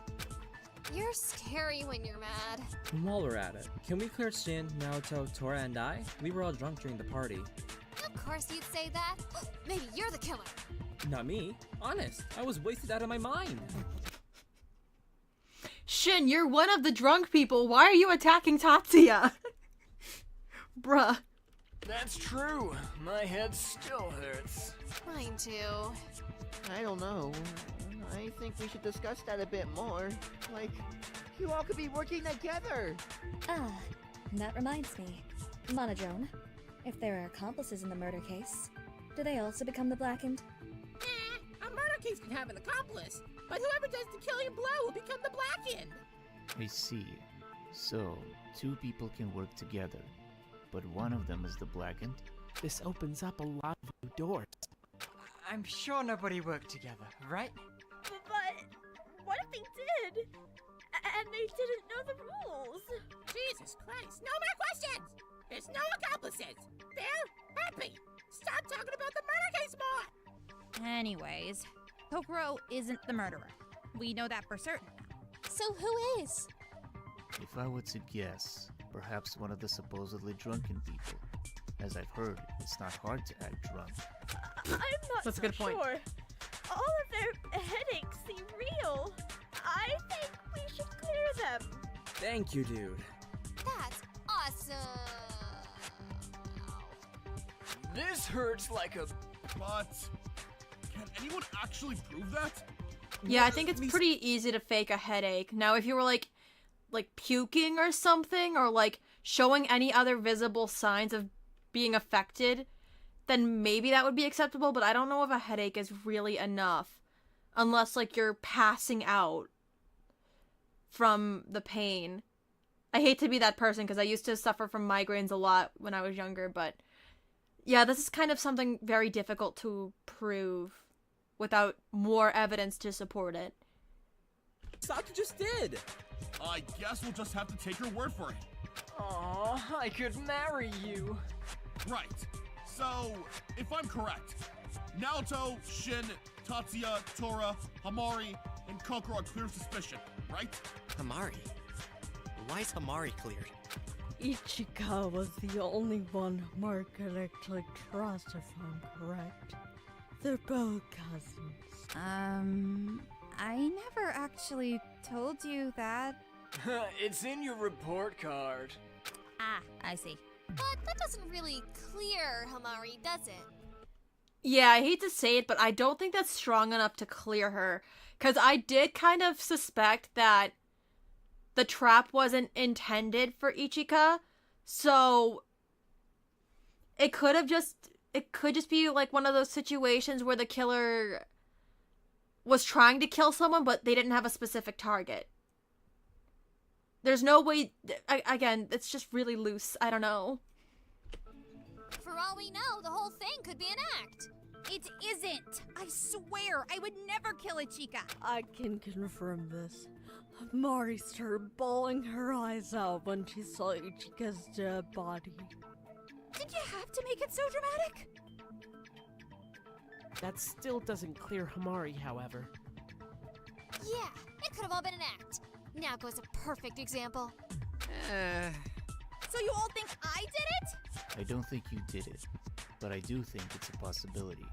You're scary when you're mad. And while we're at it, can we clear Shin, Naoto, Tora, and I? We were all drunk during the party. Of course you'd say that. Maybe you're the killer. Not me. Honest, I was wasted out of my mind. Shin, you're one of the drunk people. Why are you attacking Tatsuya? Bruh. That's true. My head still hurts. Mine too. I don't know. I think we should discuss that a bit more. Like, you all could be working together. Ah, that reminds me. Monodrone, if there are accomplices in the murder case, do they also become the Blackened? A murder case can have an accomplice, but whoever does the killing blow will become the Blackened. I see. So, two people can work together, but one of them is the blackened? This opens up a lot of new doors. I'm sure nobody worked together, right? But what if they did? And they didn't know the rules? Jesus Christ, no more questions! There's no accomplices! They're happy! Stop talking about the murder case more! Anyways, Kokoro isn't the murderer. We know that for certain now. So who is? If I were to guess, perhaps one of the supposedly drunken people. As I've heard, it's not hard to act drunk. I'm not That's a good point. sure. All of their headaches seem real. I think we should clear them. Thank you, dude. That's awesome. This hurts like a... But Can anyone actually prove that? Yeah, I think it's pretty easy to fake a headache. Now, if you were like puking or something, or like showing any other visible signs of being affected, then maybe that would be acceptable, but I don't know if a headache is really enough. Unless, like, you're passing out from the pain. I hate to be that person, because I used to suffer from migraines a lot when I was younger, but yeah, this is kind of something very difficult to prove without more evidence to support it. Saki just did! I guess we'll just have to take your word for it. Aw, I could marry you. Right. So, if I'm correct, Naoto, Shin, Tatsuya, Tora, Hamari, and Kokoro are clear of suspicion, right? Hamari? Why is Hamari cleared? Ichika was the only one Mark could actually trust, if I'm correct. They're both cousins. I never actually told you that. It's in your report card. Ah, I see. But that doesn't really clear Hamari, does it? Yeah, I hate to say it, but I don't think that's strong enough to clear her. Because I did kind of suspect that the trap wasn't intended for Ichika. So it could just be like one of those situations where the killer was trying to kill someone, but they didn't have a specific target. There's no way, again, it's just really loose. I don't know. For all we know, the whole thing could be an act. It isn't! I swear, I would never kill Ichika! I can confirm this. Mari started bawling her eyes out when she saw Ichika's dead body. Did you have to make it so dramatic? That still doesn't clear Hamari, however. Yeah, it could have all been an act. Naoko's a perfect example. So you all think I did it? I don't think you did it, but I do think it's a possibility.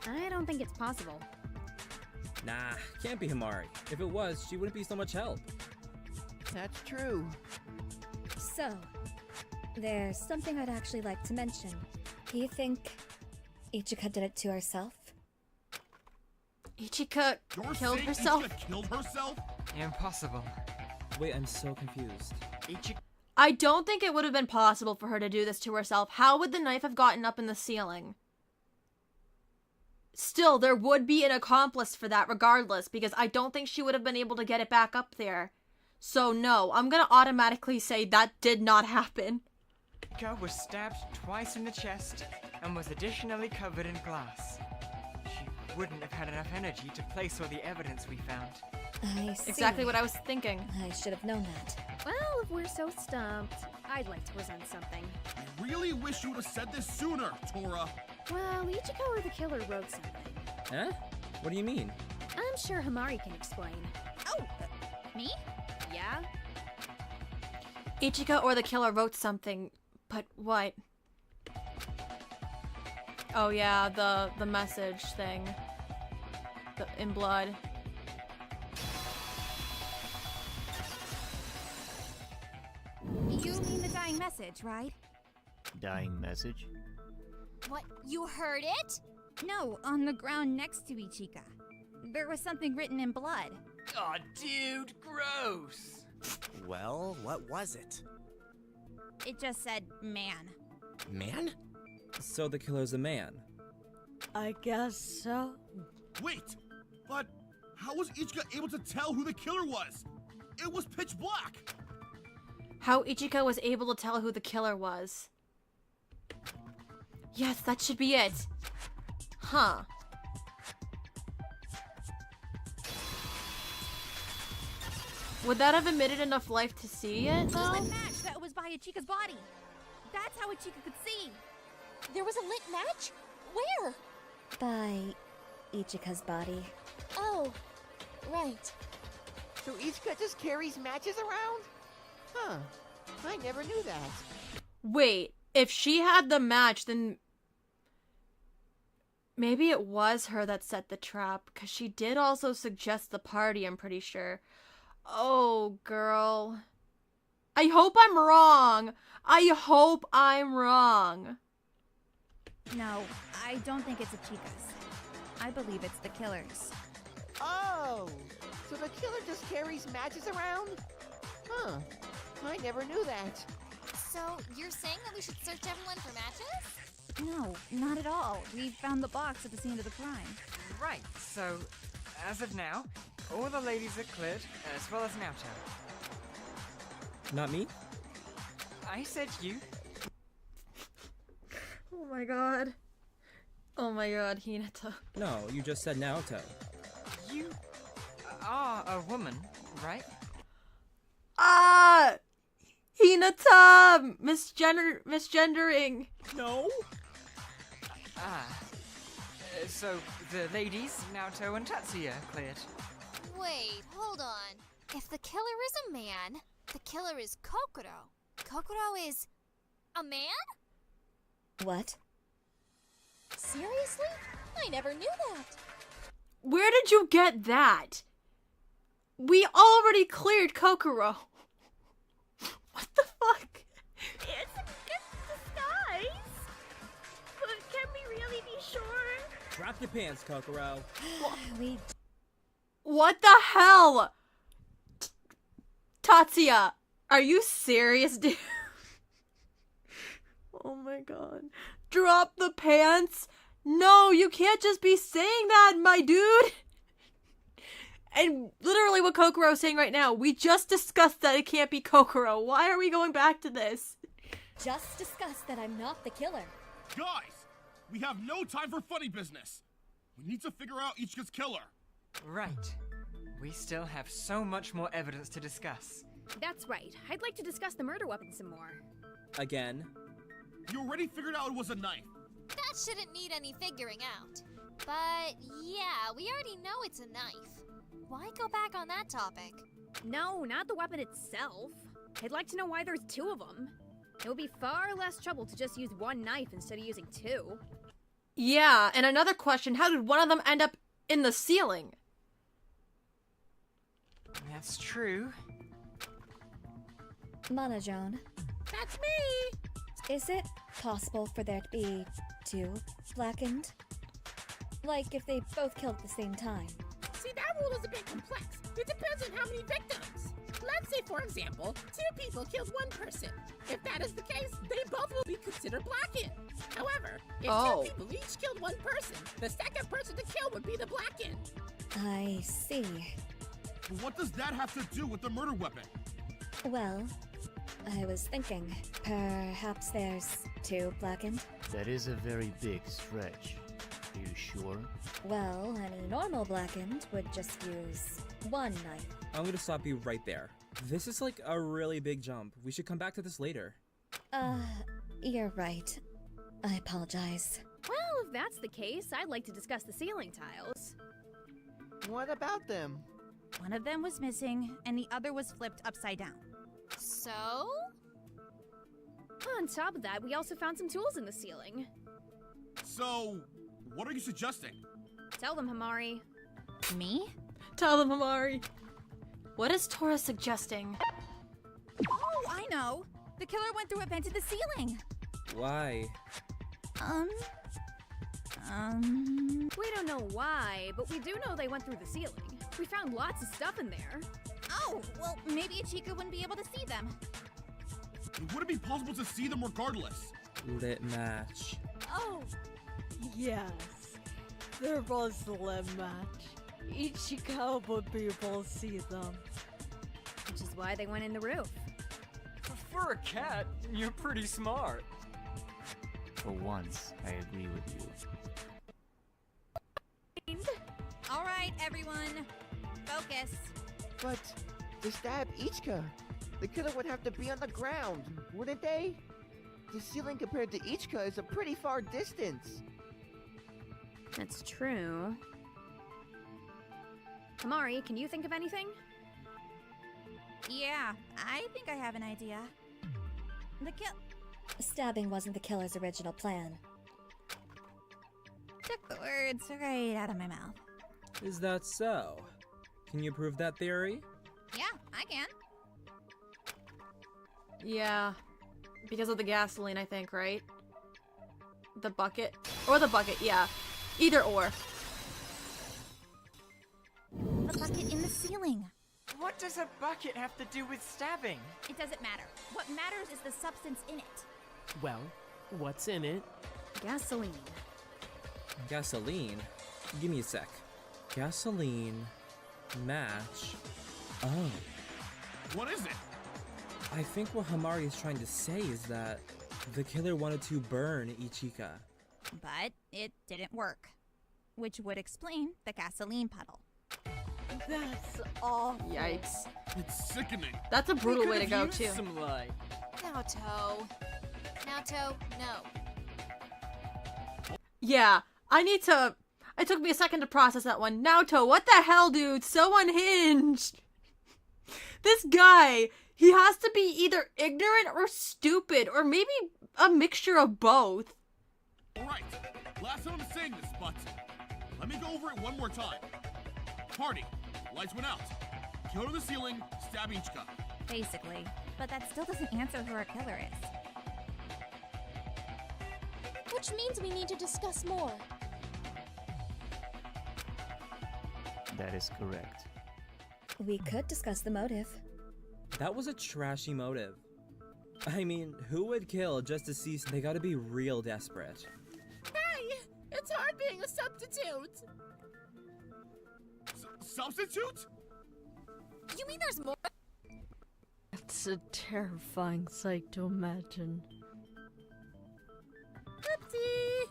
I don't think it's possible. Nah, can't be Hamari. If it was, she wouldn't be so much help. That's true. So, there's something I'd actually like to mention. Do you think Ichika did it to herself? Ichika You're killed saying herself? Ichika killed herself? Impossible. Wait, I'm so confused. I don't think it would have been possible for her to do this to herself. How would the knife have gotten up in the ceiling? Still, there would be an accomplice for that regardless, because I don't think she would have been able to get it back up there. So no, I'm gonna automatically say that did not happen. Ichika was stabbed twice in the chest and was additionally covered in glass. She wouldn't have had enough energy to place all the evidence we found. I see. Exactly what I was thinking. I should have known that. Well, if we're so stumped, I'd like to present something. I really wish you would have said this sooner, Tora. Well, Ichika or the killer wrote something. Huh? What do you mean? I'm sure Hamari can explain. Oh, me? Yeah? Ichika or the killer wrote something, but what? Oh yeah, the message thing. In blood. You mean the dying message, right? Dying message? What, you heard it? No, on the ground next to Ichika. There was something written in blood. Aw, dude, gross. Well, what was it? It just said, man. Man? So the killer's a man. I guess so. Wait, but how was Ichika able to tell who the killer was? It was pitch black. How Ichika was able to tell who the killer was. Yes, that should be it. Huh. Would that have emitted enough light to see it, though? The match that was by Ichika's body. That's how Ichika could see. There was a lit match? Where? By Ichika's body. Oh, right. So Ichika just carries matches around? Huh. I never knew that. Wait, if she had the match, then maybe it was her that set the trap, because she did also suggest the party, I'm pretty sure. Oh, girl. I hope I'm wrong. I hope I'm wrong. No, I don't think it's Ichika's. I believe it's the killer's. Oh, so the killer just carries matches around? Huh, I never knew that. So, you're saying that we should search everyone for matches? No, not at all. We found the box at the scene of the crime. Right, so, as of now, all the ladies are cleared, as well as Naoto. Not me? I said you. Oh my god. Oh my god, Hinata. No, you just said Naoto. You are a woman, right? Ah! Hinata! Misgendering. No? So the ladies, Naoto and Tatsuya, cleared. Wait, hold on. If the killer is a man, the killer is Kokoro. Kokoro is a man? What? Seriously? I never knew that. Where did you get that? We already cleared Kokoro. What the fuck? It's a good disguise. But can we really be sure? Drop your pants, Kokoro. What the hell? Tatsuya, are you serious, dude? Oh my god. Drop the pants? No, you can't just be saying that, my dude. And literally what Kokoro is saying right now, we just discussed that it can't be Kokoro. Why are we going back to this? Just discussed that I'm not the killer. Guys, we have no time for funny business. We need to figure out Ichika's killer. Right. We still have so much more evidence to discuss. That's right. I'd like to discuss the murder weapon some more. Again? You already figured out it was a knife. That shouldn't need any figuring out. But yeah, we already know it's a knife. Why go back on that topic? No, not the weapon itself. I'd like to know why there's two of them. It would be far less trouble to just use one knife instead of using two. Yeah, and another question, how did one of them end up in the ceiling? That's true. Mana-Joan. That's me! Is it possible for there to be two blackened? Like if they both killed at the same time? See, that rule is a bit complex. It depends on how many victims. Let's say, for example, two people killed one person. If that is the case, they both will be considered blackened. However, if two people each killed one person, the second person to kill would be the blackened. I see. But what does that have to do with the murder weapon? Well, I was thinking, perhaps there's two blackened? That is a very big stretch. Are you sure? Well, any normal blackened would just use one knife. I'm gonna stop you right there. This is like a really big jump. We should come back to this later. You're right. I apologize. Well, if that's the case, I'd like to discuss the ceiling tiles. What about them? One of them was missing, and the other was flipped upside down. So? On top of that, we also found some tools in the ceiling. So, what are you suggesting? Tell them, Hamari. Me? Tell them, Hamari. What is Tora suggesting? Oh, I know! The killer went through a vent in the ceiling! Why? We don't know why, but we do know they went through the ceiling. We found lots of stuff in there. Oh, well, maybe Ichika wouldn't be able to see them. It wouldn't be possible to see them regardless. Lit match. Oh, yes. There was the limb match. Ichika would be able to see them. Which is why they went in the roof. For a cat, you're pretty smart. For once, I agree with you. All right, everyone. Focus. But to stab Ichika, the killer would have to be on the ground, wouldn't they? The ceiling compared to Ichika is a pretty far distance. That's true. Hamari, can you think of anything? Yeah, I think I have an idea. Stabbing wasn't the killer's original plan. Took the words right out of my mouth. Is that so? Can you prove that theory? Yeah, I can. Yeah. Because of the gasoline, I think, right? The bucket? Or the bucket, yeah. Either or. the bucket in the ceiling. What does a bucket have to do with stabbing? It doesn't matter. What matters is the substance in it. Well, what's in it? Gasoline. Gasoline? Give me a sec. Gasoline. Match. Oh. What is it? I think what Hamari is trying to say is that the killer wanted to burn Ichika. But it didn't work. Which would explain the gasoline puddle. That's awful. Yikes. It's sickening. That's a brutal way to go, Use too. some light. Naoto. Naoto, no. Yeah, it took me a second to process that one. Naoto, what the hell, dude? So unhinged. This guy, he has to be either ignorant or stupid, or maybe a mixture of both. Alright, last time I'm saying this, but let me go over it one more time. Party, lights went out. Killer on the ceiling, stab Ichika. Basically. But that still doesn't answer who our killer is. Which means we need to discuss more. That is correct. We could discuss the motive. That was a trashy motive. I mean, who would kill just to see? They gotta be real desperate. Hey, it's hard being a substitute. Substitute? You mean there's more? It's a terrifying sight to imagine. Oopsie.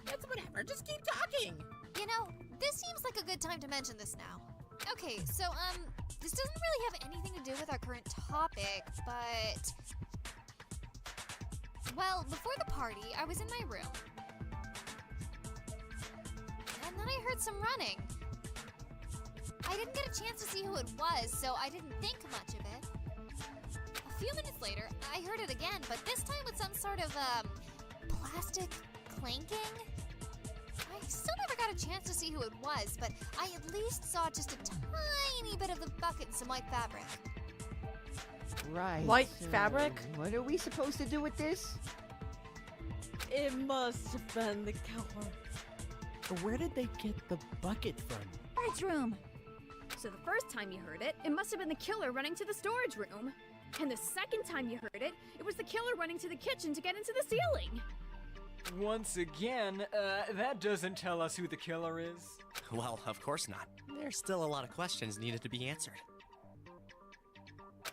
It's whatever, just keep talking. You know, this seems like a good time to mention this now. Okay, so, this doesn't really have anything to do with our current topic, but... Well, before the party, I was in my room. And then I heard some running. I didn't get a chance to see who it was, so I didn't think much of it. A few minutes later, I heard it again, but this time with some sort of, plastic clanking? I still never got a chance to see who it was, but I at least saw just a tiny bit of the bucket and some white fabric. Right. White fabric? What are we supposed to do with this? It must have been the killer. Where did they get the bucket from? Storage room. So the first time you heard it, it must have been the killer running to the storage room. And the second time you heard it, it was the killer running to the kitchen to get into the ceiling. Once again, that doesn't tell us who the killer is. Well, of course not. There's still a lot of questions needed to be answered.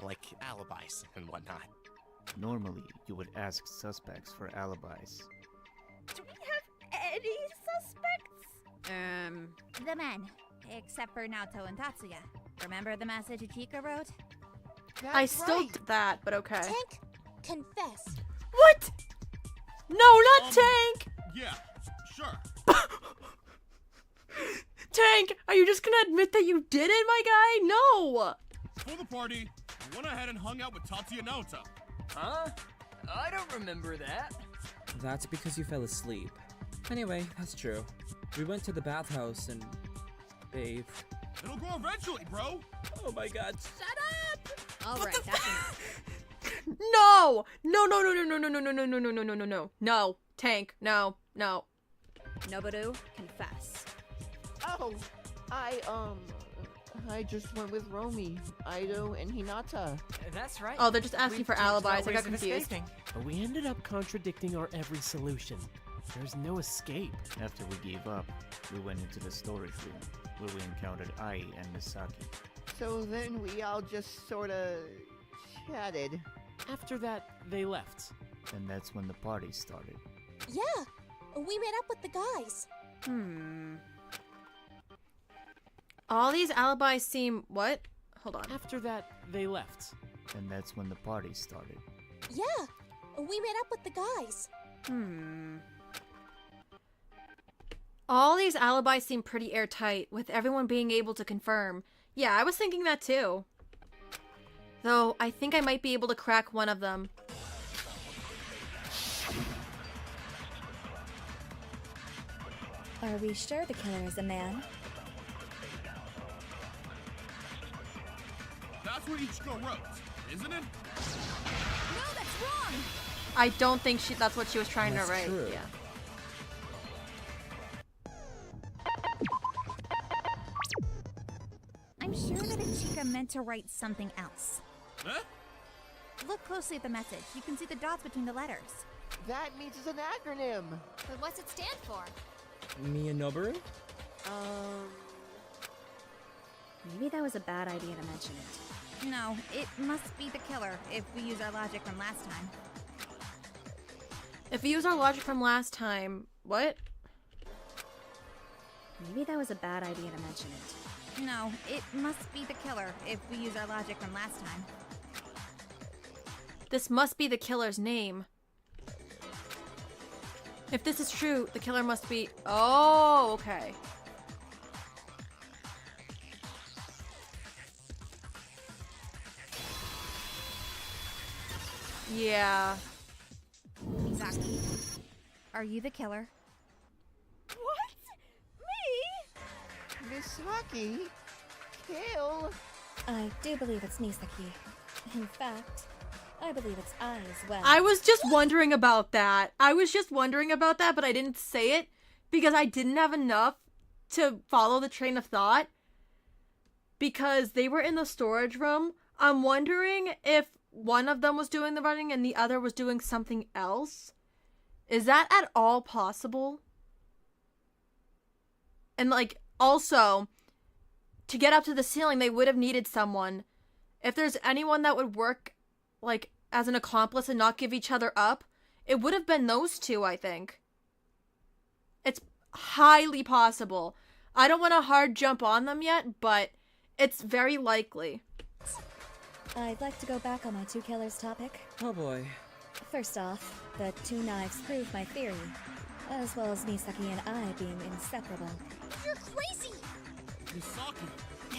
Like alibis and whatnot. Normally, you would ask suspects for alibis. Do we have any suspects? The men. Except for Naoto and Tatsuya. Remember the message Ichika wrote? I still did that, but okay. Tank, confess. What? No, not Tank! Yeah, sure. Tank, are you just gonna admit that you did it, my guy? No! Before the party, I went ahead and hung out with Tatsuya and Naoto. Huh? I don't remember that. That's because you fell asleep. Anyway, that's true. We went to the bathhouse and bathed. It'll grow eventually, bro. Oh my god. Shut up! Alright, that's enough. No! No, no, no, no, no, no, no, no, no, no, no, no, no, no, no. No. Tank, no, no. Noboru, confess. Oh, I just went with Romy, Aido, and Hinata. That's right. Oh, they're just asking We've for talked about alibis. I got ways of confused. escaping. But we ended up contradicting our every solution. There's no escape. After we gave up, we went into the storage room, where we encountered Ai and Misaki. So then we all just sorta chatted. After that, they left. And that's when the party started. Yeah, we met up with the guys. All these alibis seem... What? Hold on. After that, they left. And that's when the party started. Yeah, we met up with the guys. All these alibis seem pretty airtight, with everyone being able to confirm. Yeah, I was thinking that too. Though, I think I might be able to crack one of them. Are we sure the killer is a man? That's what Ichiko wrote, isn't it? No, that's wrong! I don't think that's what she was trying That's to write. true. Yeah. meant to write something else. Huh? Look closely at the message. You can see the dots between the letters. That means it's an acronym. But what's it stand for? Miyanobu? Maybe that was a bad idea to mention it. No, it must be the killer if we use our logic from last time. If we use our logic from last time, what? Maybe that was a bad idea to mention it. No, it must be the killer if we use our logic from last time. This must be the killer's name. If this is true, the killer must be... Oh, okay. Yeah. Misaki, are you the killer? Misaki? Kill? I do believe it's Misaki. In fact, I believe it's I as well. I was just wondering about that. But I didn't say it because I didn't have enough to follow the train of thought. Because they were in the storage room. I'm wondering if one of them was doing the running and the other was doing something else. Is that at all possible? And like, also, to get up to the ceiling, they would have needed someone. If there's anyone that would work, like, as an accomplice and not give each other up, it would have been those two, I think. It's highly possible. I don't want to hard jump on them yet, but it's very likely. I'd like to go back on my two killers topic. Oh boy. First off, the two knives prove my theory, as well as Misaki and I being inseparable. You're crazy! Misaki.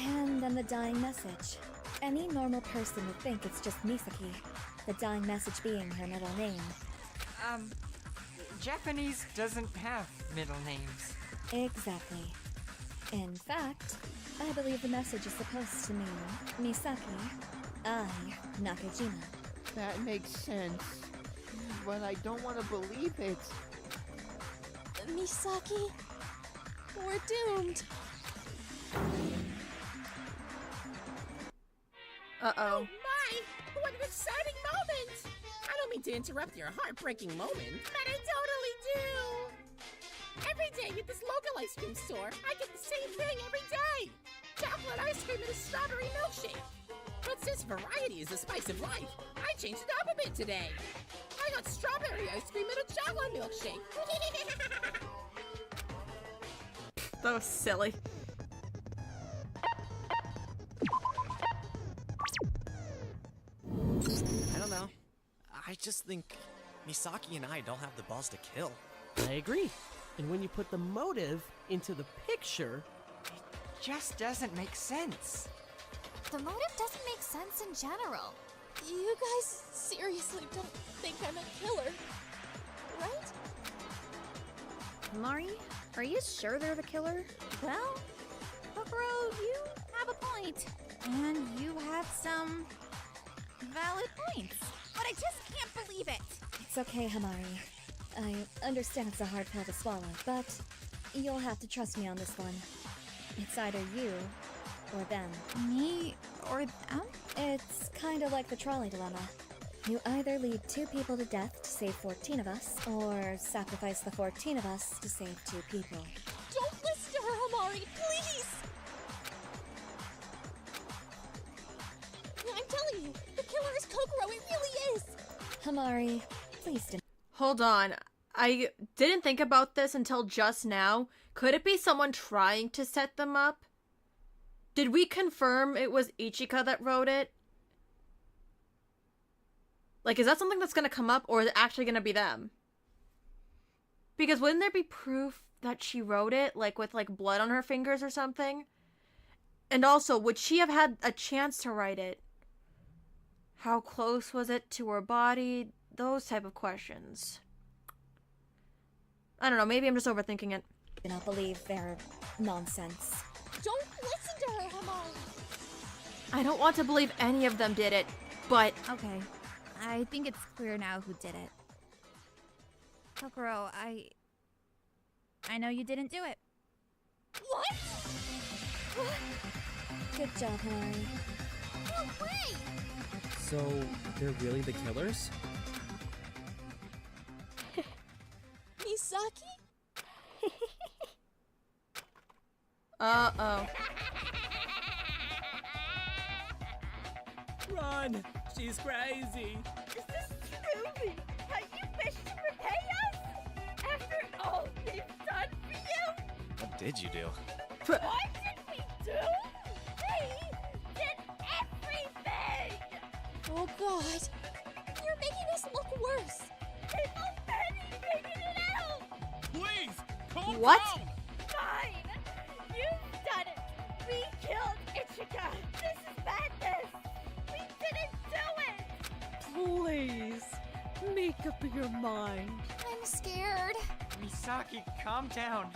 And then the dying message. Any normal person would think it's just Misaki, the dying message being her middle name. Japanese doesn't have middle names. Exactly. In fact, I believe the message is supposed to mean Misaki, I, Nakajima. That makes sense. But I don't want to believe it. Misaki, we're doomed. Uh-oh. Oh my! What an exciting moment! I don't mean to interrupt your heartbreaking moment, but I totally do! Every day at this local ice cream store, I get the same thing every day! Chocolate ice cream and a strawberry milkshake! But since variety is the spice of life, I changed it up a bit today! I got strawberry ice cream and a chocolate milkshake! That was silly. I don't know. I just think Misaki and I don't have the balls to kill. I agree. And when you put the motive into the picture, Just doesn't make sense. The motive doesn't make sense in general. You guys seriously don't think I'm a killer, right? Mari, are you sure they're the killer? Well, Kokoro, you have a point. And you have some valid points. But I just can't believe it. It's okay, Hamari. I understand it's a hard pill to swallow, but you'll have to trust me on this one. It's either you or them. Me or them? It's kind of like the trolley dilemma. You either lead 2 people to death to save 14 of us, or sacrifice the 14 of us to save 2 people. Don't listen to her, Hamari, please! I'm telling you, the killer is Kokoro, it really is! Hamari, please don't. Hold on. I didn't think about this until just now. Could it be someone trying to set them up? Did we confirm it was Ichika that wrote it? Like, is that something that's gonna come up, or is it actually gonna be them? Because wouldn't there be proof that she wrote it, like with like blood on her fingers or something? And also, would she have had a chance to write it? How close was it to her body? Those type of questions. I don't know, maybe I'm just overthinking it. I don't believe their nonsense. Don't listen to her, Hamari! I don't want to believe any of them did it, but... Okay, I think it's clear now who did it. Kokoro, I know you didn't do it. What? Good job, Hamari. No way! So, they're really the killers? Misaki? Uh-oh. Run! She's crazy! Is this truly how you wish to repay us? After all we've done for you? What did you do? What did we do? We did everything! Oh god. You're making us look worse. They've already figured it out! Please, calm What? down! Fine! You've done it! We killed Ichika! This is madness! We didn't do it! Please, make up your mind. I'm scared. Misaki, calm down.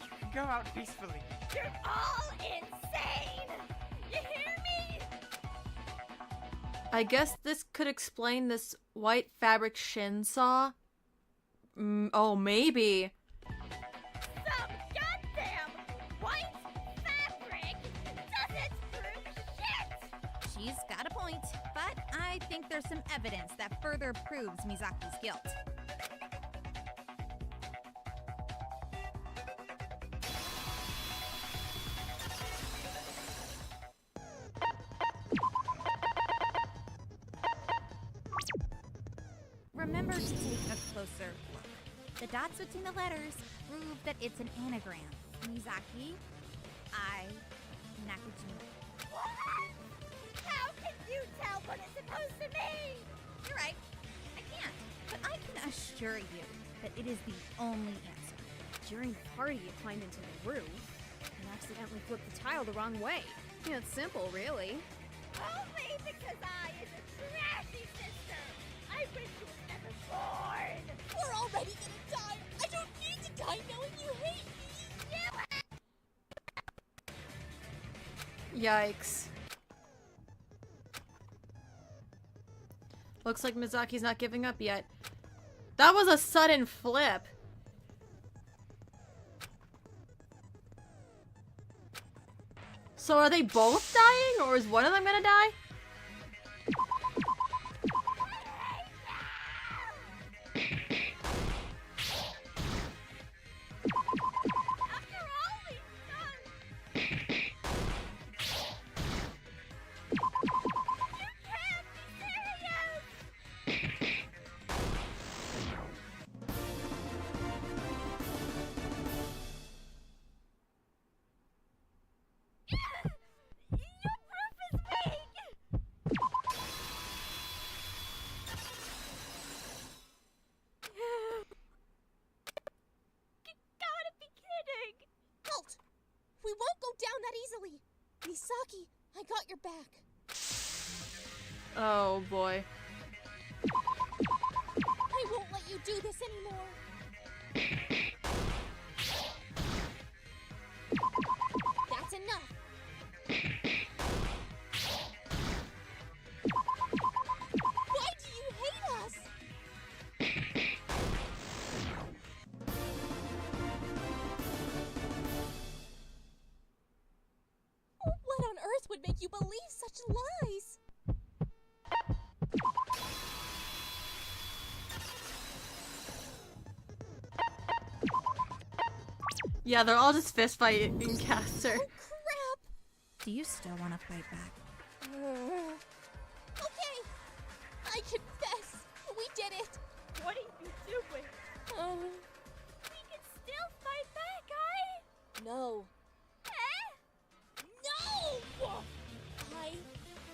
You can go out peacefully. You're all insane! You hear me? I guess this could explain this white fabric Shin saw. Oh, maybe. Some goddamn white fabric doesn't prove shit! She's got a point, but I think there's some evidence that further proves Misaki's guilt. Remember to take a closer look. The dots between the letters prove that it's an anagram. Misaki, I, Nakajima. What? How can you tell what it's supposed to mean? You're right. I can't. But I can assure you that it is the only answer. During the party, you climbed into the roof and accidentally flipped the tile the wrong way. Yeah, it's simple, really. Only because I is a trashy sister! I wish you were never born! We're already gonna die. I don't need to die knowing you hate me. Yikes. Looks like Misaki's not giving up yet. That was a sudden flip. So are they both dying, or is one of them gonna die? After all we've done! You can't be serious! Your proof is weak! You gotta be kidding! Halt! We won't go down that easily. Misaki, I got your back. Oh boy. I won't let you do this anymore. That's enough. Why do you hate us? What on earth would make you believe such lies? Yeah, they're all just fist fighting Caster. Crap! Do you still want to fight back? Okay, I confess. We did it. What are you doing? We can still fight back, No. eh? No! I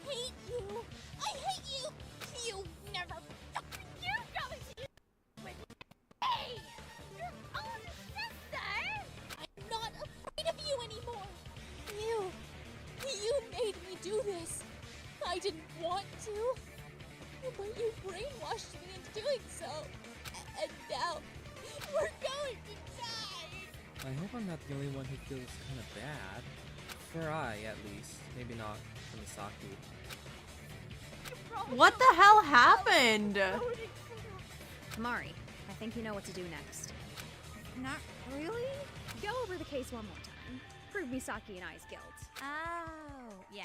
hate you. I hate you. You never. You going to with me! Your own sister! I'm not afraid of you anymore. You made me do this. I didn't want to, but you brainwashed me into doing so. And now we're going to die. I hope I'm not the only one who feels kind of bad. For I, at least. Maybe not for Misaki. What the hell happened? Tamari, I think you know what to do next. Not really? Go over the case one more time. Prove Misaki and I's guilt. Oh, yeah.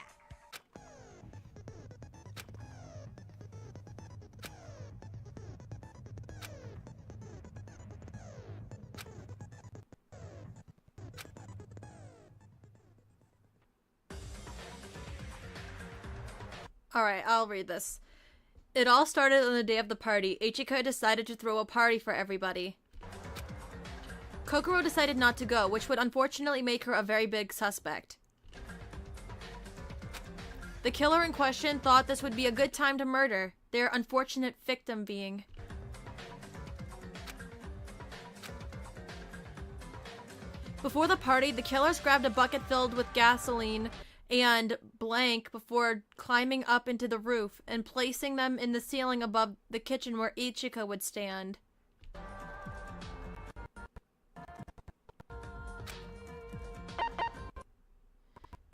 Alright, I'll read this. It all started on the day of the party. Ichika decided to throw a party for everybody. Kokoro decided not to go, which would unfortunately make her a very big suspect. The killer in question thought this would be a good time to murder their unfortunate victim being. Before the party, the killers grabbed a bucket filled with gasoline and blank before climbing up into the roof and placing them in the ceiling above the kitchen where Ichika would stand.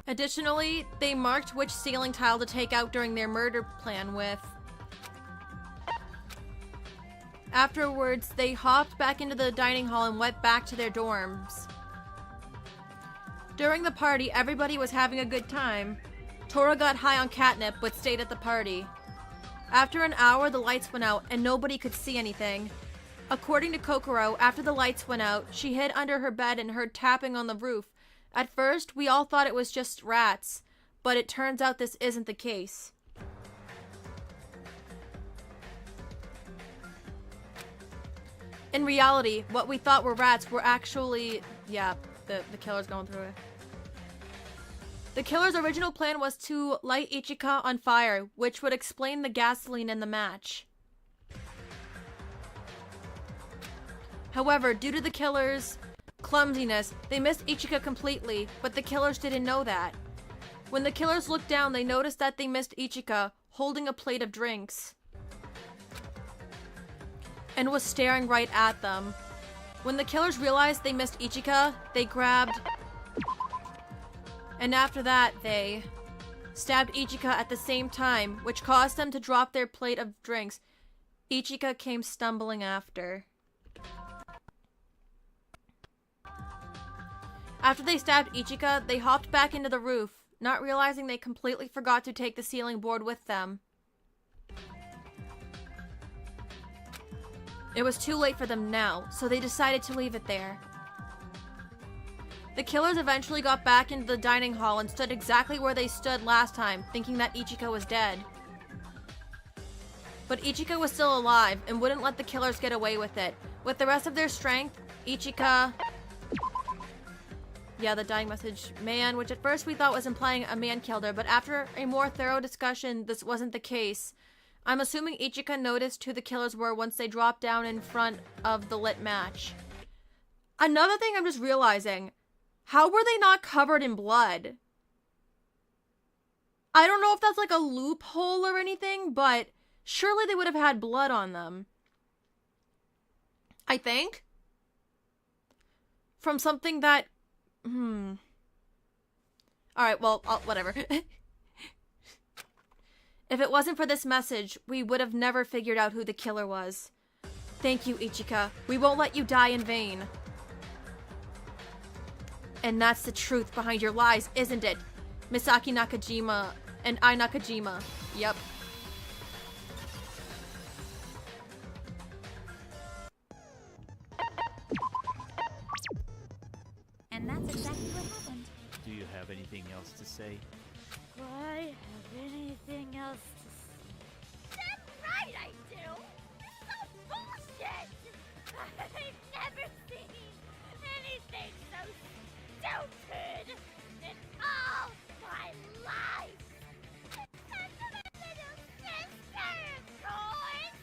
Additionally, they marked which ceiling tile to take out during their murder plan with. Afterwards, they hopped back into the dining hall and went back to their dorms. During the party, everybody was having a good time. Tora got high on catnip but stayed at the party. After an hour, the lights went out and nobody could see anything. According to Kokoro, after the lights went out, she hid under her bed and heard tapping on the roof. At first, we all thought it was just rats, but it turns out this isn't the case. In reality, what we thought were rats were actually... yeah, the killer's going through it. The killer's original plan was to light Ichika on fire, which would explain the gasoline in the match. However, due to the killer's clumsiness, they missed Ichika completely, but the killers didn't know that. When the killers looked down, they noticed that they missed Ichika, holding a plate of drinks, and was staring right at them. When the killers realized they missed Ichika, they grabbed... and after that, they stabbed Ichika at the same time, which caused them to drop their plate of drinks. Ichika came stumbling after. After they stabbed Ichika, they hopped back into the roof, not realizing they completely forgot to take the ceiling board with them. It was too late for them now, so they decided to leave it there. The killers eventually got back into the dining hall and stood exactly where they stood last time, thinking that Ichika was dead. But Ichika was still alive and wouldn't let the killers get away with it. With the rest of their strength, Ichika... yeah, the dying message, man, which at first we thought was implying a man killed her, but after a more thorough discussion, this wasn't the case. I'm assuming Ichika noticed who the killers were once they dropped down in front of the lit match. Another thing I'm just realizing, how were they not covered in blood? I don't know if that's like a loophole or anything, but surely they would have had blood on them. I think. From something that... Alright, well, whatever. If it wasn't for this message, we would have never figured out who the killer was. Thank you, Ichika. We won't let you die in vain. And that's the truth behind your lies, isn't it? Misaki Nakajima and Ai Nakajima. Yep. And that's exactly what happened. Do you have anything else to say? Do I have anything else to say? Damn right I do! It's so bullshit! I've never seen anything so stupid in all my life! It's such a little sister, of course!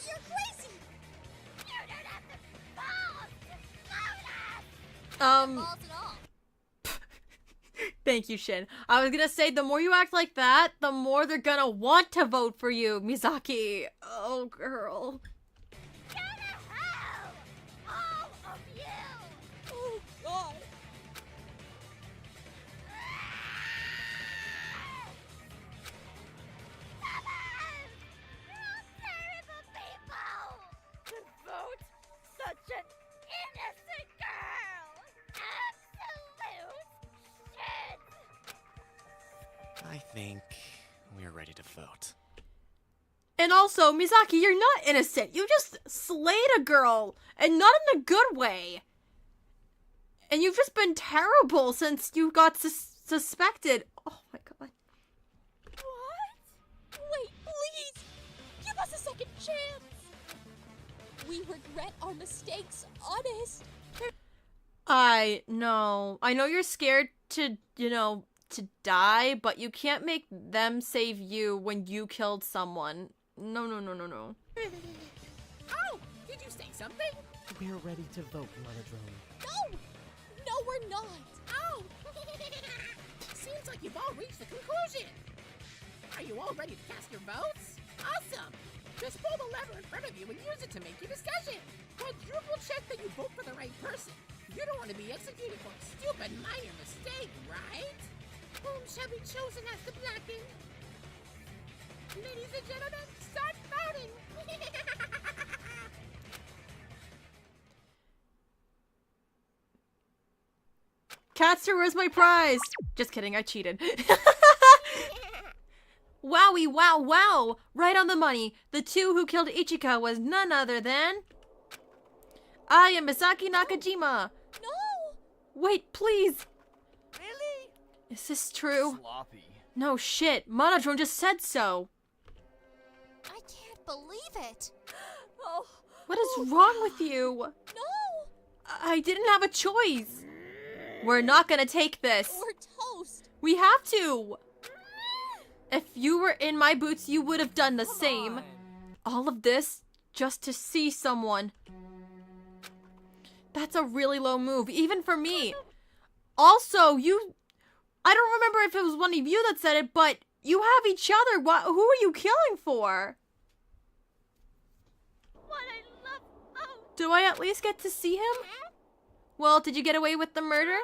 You're crazy! You don't have the balls to slow us! Balls at all. Thank you, Shin. I was gonna say, the more you act like that, the more they're gonna want to vote for you, Misaki. Oh, girl. Go to hell! All of you! Oh, God. Come on! You're all terrible people! To vote such an innocent girl! Absolute shit! I think we're ready to vote. And also, Misaki, you're not innocent. You just slayed a girl, and not in a good way. And you've just been terrible since you got suspected. Oh my God. What? us a second chance. We regret our mistakes, honest. I know you're scared to, to die, but you can't make them save you when you killed someone. No. Oh, did you say something? We're ready to vote, Monodrome. No, we're not. Oh, seems like you've all reached a conclusion. Are you all ready to cast your votes? Awesome. Just pull the lever in front of you and use it to make your decision. Quadruple check that you vote for the right person. You don't want to be executed for a stupid minor mistake, right? Whom shall be chosen as the blackened? Ladies and gentlemen, start voting! Catster, where's my prize? Just kidding, I cheated. Wowie, wow. Right on the money. The two who killed Ichika was none other than... I am Misaki Nakajima. No! Wait, please. Really? Is this true? Sloppy. No shit. Monodrome just said so. I can't believe it. What is wrong with you? No! I didn't have a choice. We're not gonna take this. We're toast. We have to. If you were in my boots, you would have done the same. All of this just to see someone. That's a really low move, even for me. Also, I don't remember if it was one of you that said it, but you have each other. Who are you killing for? Do I at least get to see him? Well, did you get away with the murder?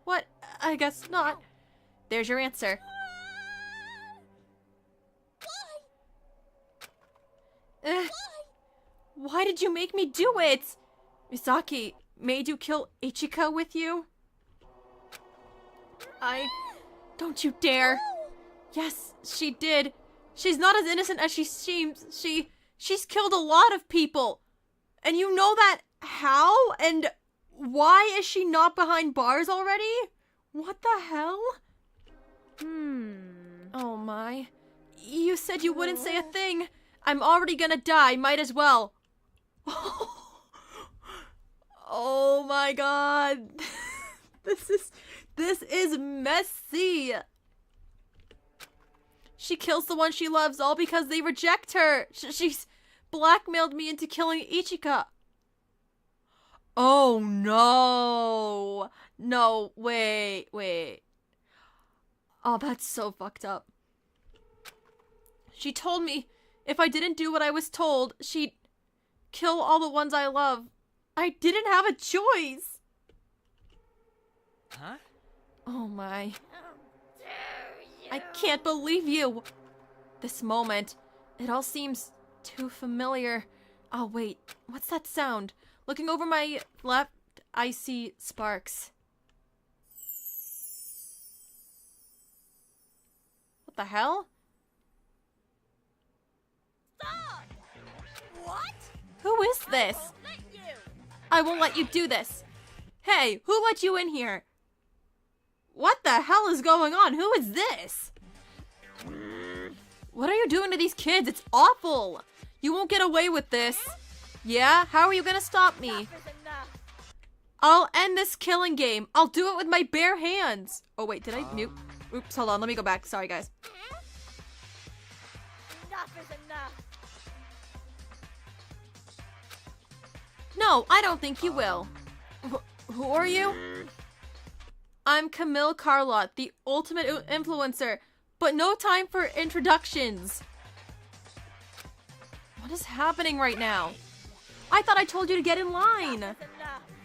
What? I guess not. There's your answer. Why did you make me do it? Misaki made you kill Ichika with you? Don't you dare. Yes, she did. She's not as innocent as she seems. She's killed a lot of people. And you know that how? And why is she not behind bars already? What the hell? Oh my. You said you wouldn't say a thing. I'm already gonna die, might as well. Oh my god. This is messy. She kills the one she loves all because they reject her. She's blackmailed me into killing Ichika. Oh no. No, wait. Oh, that's so fucked up. She told me if I didn't do what I was told, she'd kill all the ones I love. I didn't have a choice. Huh? Oh my. I can't believe you. This moment, it all seems too familiar. Oh wait, what's that sound? Looking over my left, I see sparks. What the hell? Stop! What? Who is this? I won't let you do this. Hey, who let you in here? What the hell is going on? Who is this? What are you doing to these kids? It's awful. You won't get away with this. Yeah? How are you gonna stop me? I'll end this killing game. I'll do it with my bare hands. Oh wait, did I mute? Oops, hold on. Let me go back. Sorry, guys. Enough is enough. No, I don't think you will. Who are you? I'm Camille Carlotte, the ultimate influencer, but no time for introductions. What is happening right now? I thought I told you to get in line.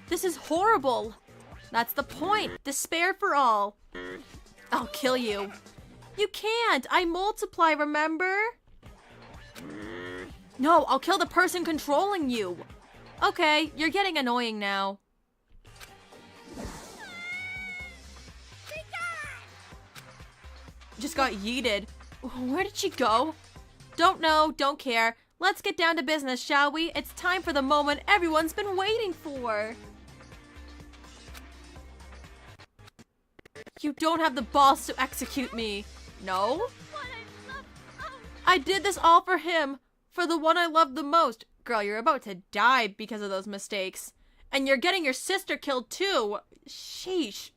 This is horrible. That's the point. Despair for all. I'll kill you. You can't. I multiply, remember? No, I'll kill the person controlling you. Okay, you're getting annoying now. Just got yeeted. Where did she go? Don't know, don't care. Let's get down to business, shall we? It's time for the moment everyone's been waiting for. You don't have the balls to execute me. No? I did this all for him. For the one I love the most. Girl, you're about to die because of those mistakes. And you're getting your sister killed too. Sheesh.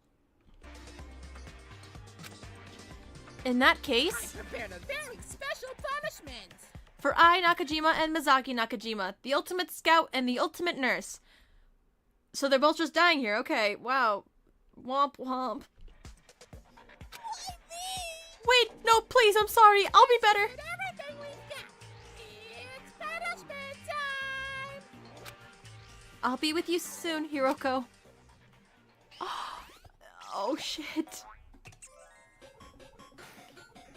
In that case, I prepared a very special punishment. for Ai Nakajima and Mizaki Nakajima, the ultimate scout and the ultimate nurse. So they're both just dying here. Okay, wow. Womp womp. Wait, no, please, I'm sorry. I'll be better. Everything we've got. It's punishment time. I'll be with you soon, Hiroko. Oh, shit.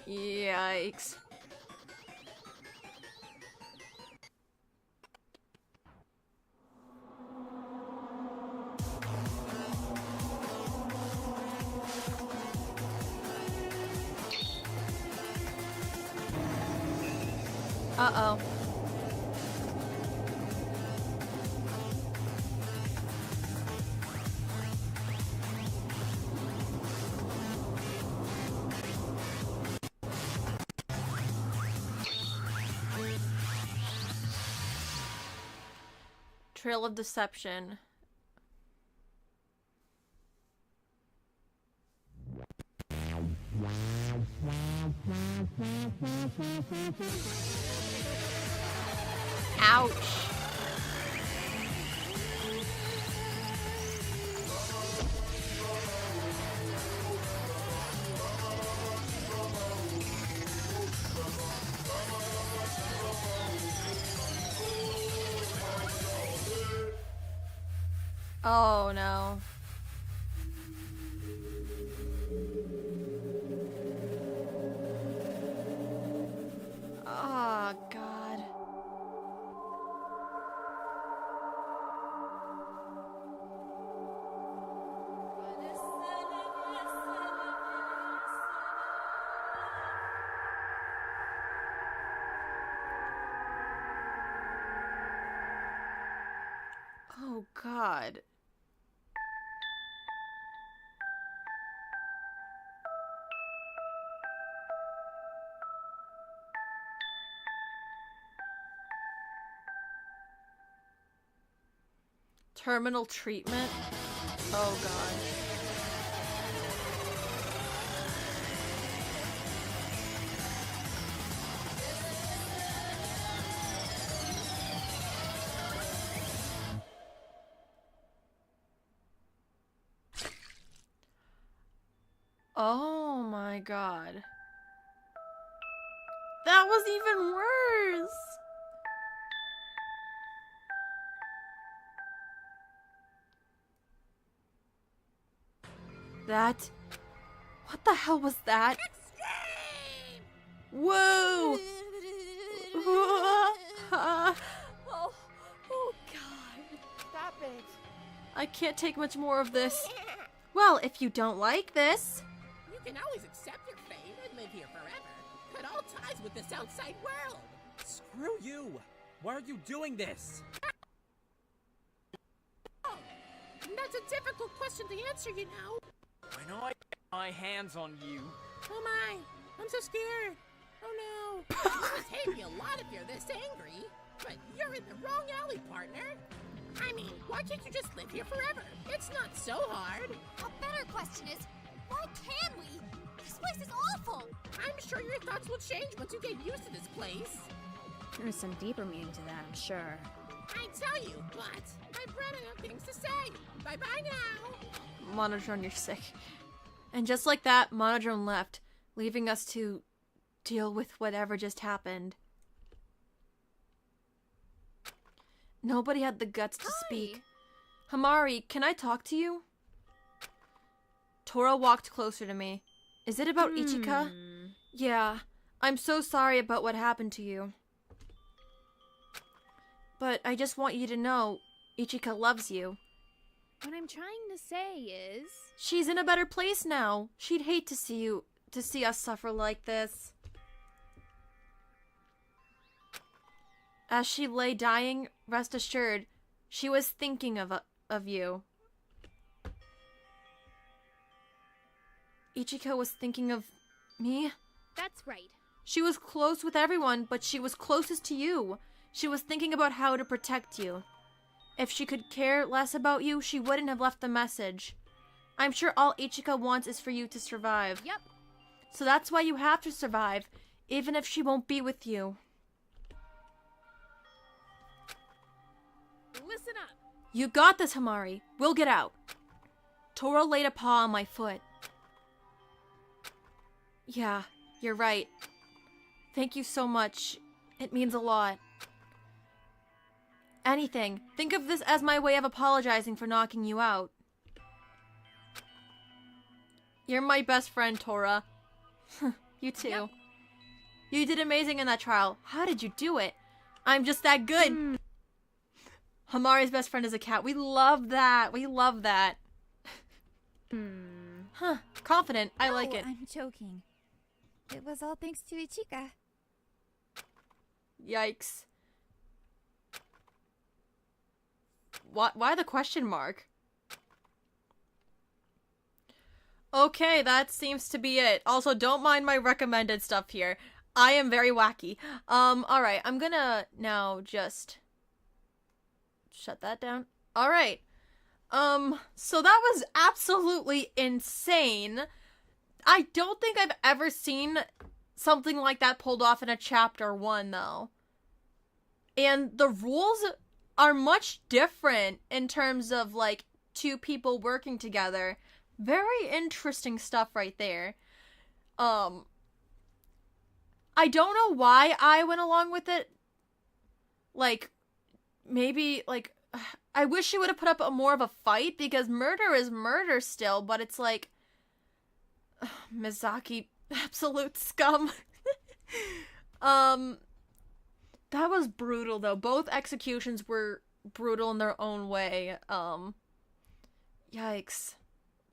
Yikes. Uh-oh. Trail of Deception. Ouch. Oh no. Oh God. Oh God. Terminal treatment? Oh God. Oh my God. That was even worse. That... What the hell was that? Whoa! Oh, oh God. Stop it. I can't take much more of this. Well, if you don't like this... You can always accept your fate and live here forever. Cut all ties with this outside world. Screw you! Why are you doing this? Oh, that's a difficult question to answer, you know. When I get my hands on you. Oh my, I'm so scared. Oh no. I must hate me a lot if you're this angry. But you're in the wrong alley, partner. I mean, why can't you just live here forever? It's not so hard. A better question is, why can we? This place is awful. I'm sure your thoughts will change once you get used to this place. There's some deeper meaning to that, I'm sure. I tell you, but I've run out of things to say. Bye-bye now. Monodrone, you're sick. And just like that, Monodrone left, leaving us to deal with whatever just happened. Nobody had the guts to speak. Hamari, can I talk to you? Tora walked closer to me. Is it about Ichika? Yeah, I'm so sorry about what happened to you. But I just want you to know, Ichika loves you. What I'm trying to say is... She's in a better place now. She'd hate to see us suffer like this. As she lay dying, rest assured, she was thinking of you. Ichika was thinking of me? That's right. She was close with everyone, but she was closest to you. She was thinking about how to protect you. If she could care less about you, she wouldn't have left the message. I'm sure all Ichika wants is for you to survive. Yep. So that's why you have to survive, even if she won't be with you. Listen up. You got this, Hamari. We'll get out. Tora laid a paw on my foot. Yeah, you're right. Thank you so much. It means a lot. Anything. Think of this as my way of apologizing for knocking you out. You're my best friend, Tora. You too. Yep. You did amazing in that trial. How did you do it? I'm just that good. Hamari's best friend is a cat. We love that. We love that. Huh. Confident. I like it. I'm joking. It was all thanks to Ichika. Yikes. Why the question mark? Okay, that seems to be it. Also, don't mind my recommended stuff here. I am very wacky. Alright, I'm gonna now just shut that down. Alright. So that was absolutely insane. I don't think I've ever seen something like that pulled off in a chapter 1, though. And the rules are much different in terms of, like, two people working together. Very interesting stuff right there. I don't know why I went along with it. Like, maybe, like, I wish she would have put up more of a fight, because murder is murder still, but it's like, Mizaki, absolute scum. That was brutal, though. Both executions were brutal in their own way. Yikes.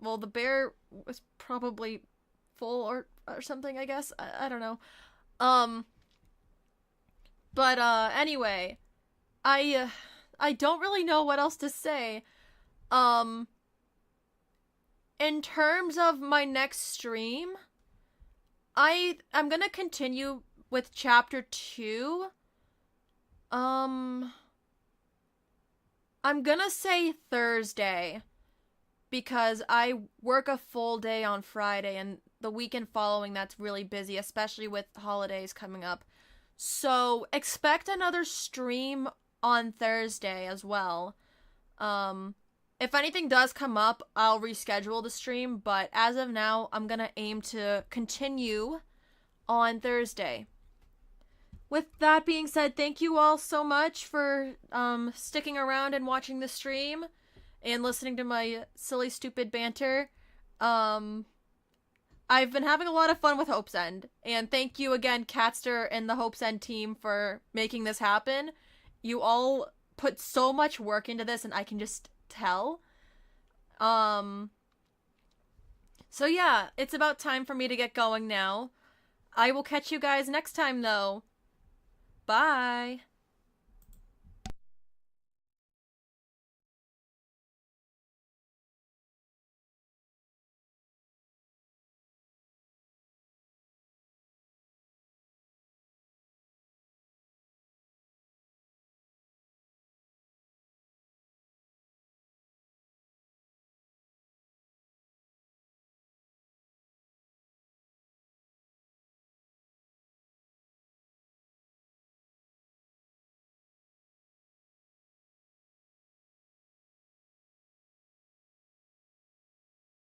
Well, the bear was probably full or something, I guess. I don't know. But anyway, I don't really know what else to say. In terms of my next stream, I'm gonna continue with chapter 2. I'm gonna say Thursday, because I work a full day on Friday, and the weekend following that's really busy, especially with holidays coming up. So expect another stream on Thursday as well. If anything does come up, I'll reschedule the stream, but as of now, I'm gonna aim to continue on Thursday. With that being said, thank you all so much for sticking around and watching the stream and listening to my silly, stupid banter. I've been having a lot of fun with Hope's End, and thank you again, Catster and the Hope's End team, for making this happen. You all put so much work into this, and I can just tell. So yeah, it's about time for me to get going now. I will catch you guys next time, though. Bye!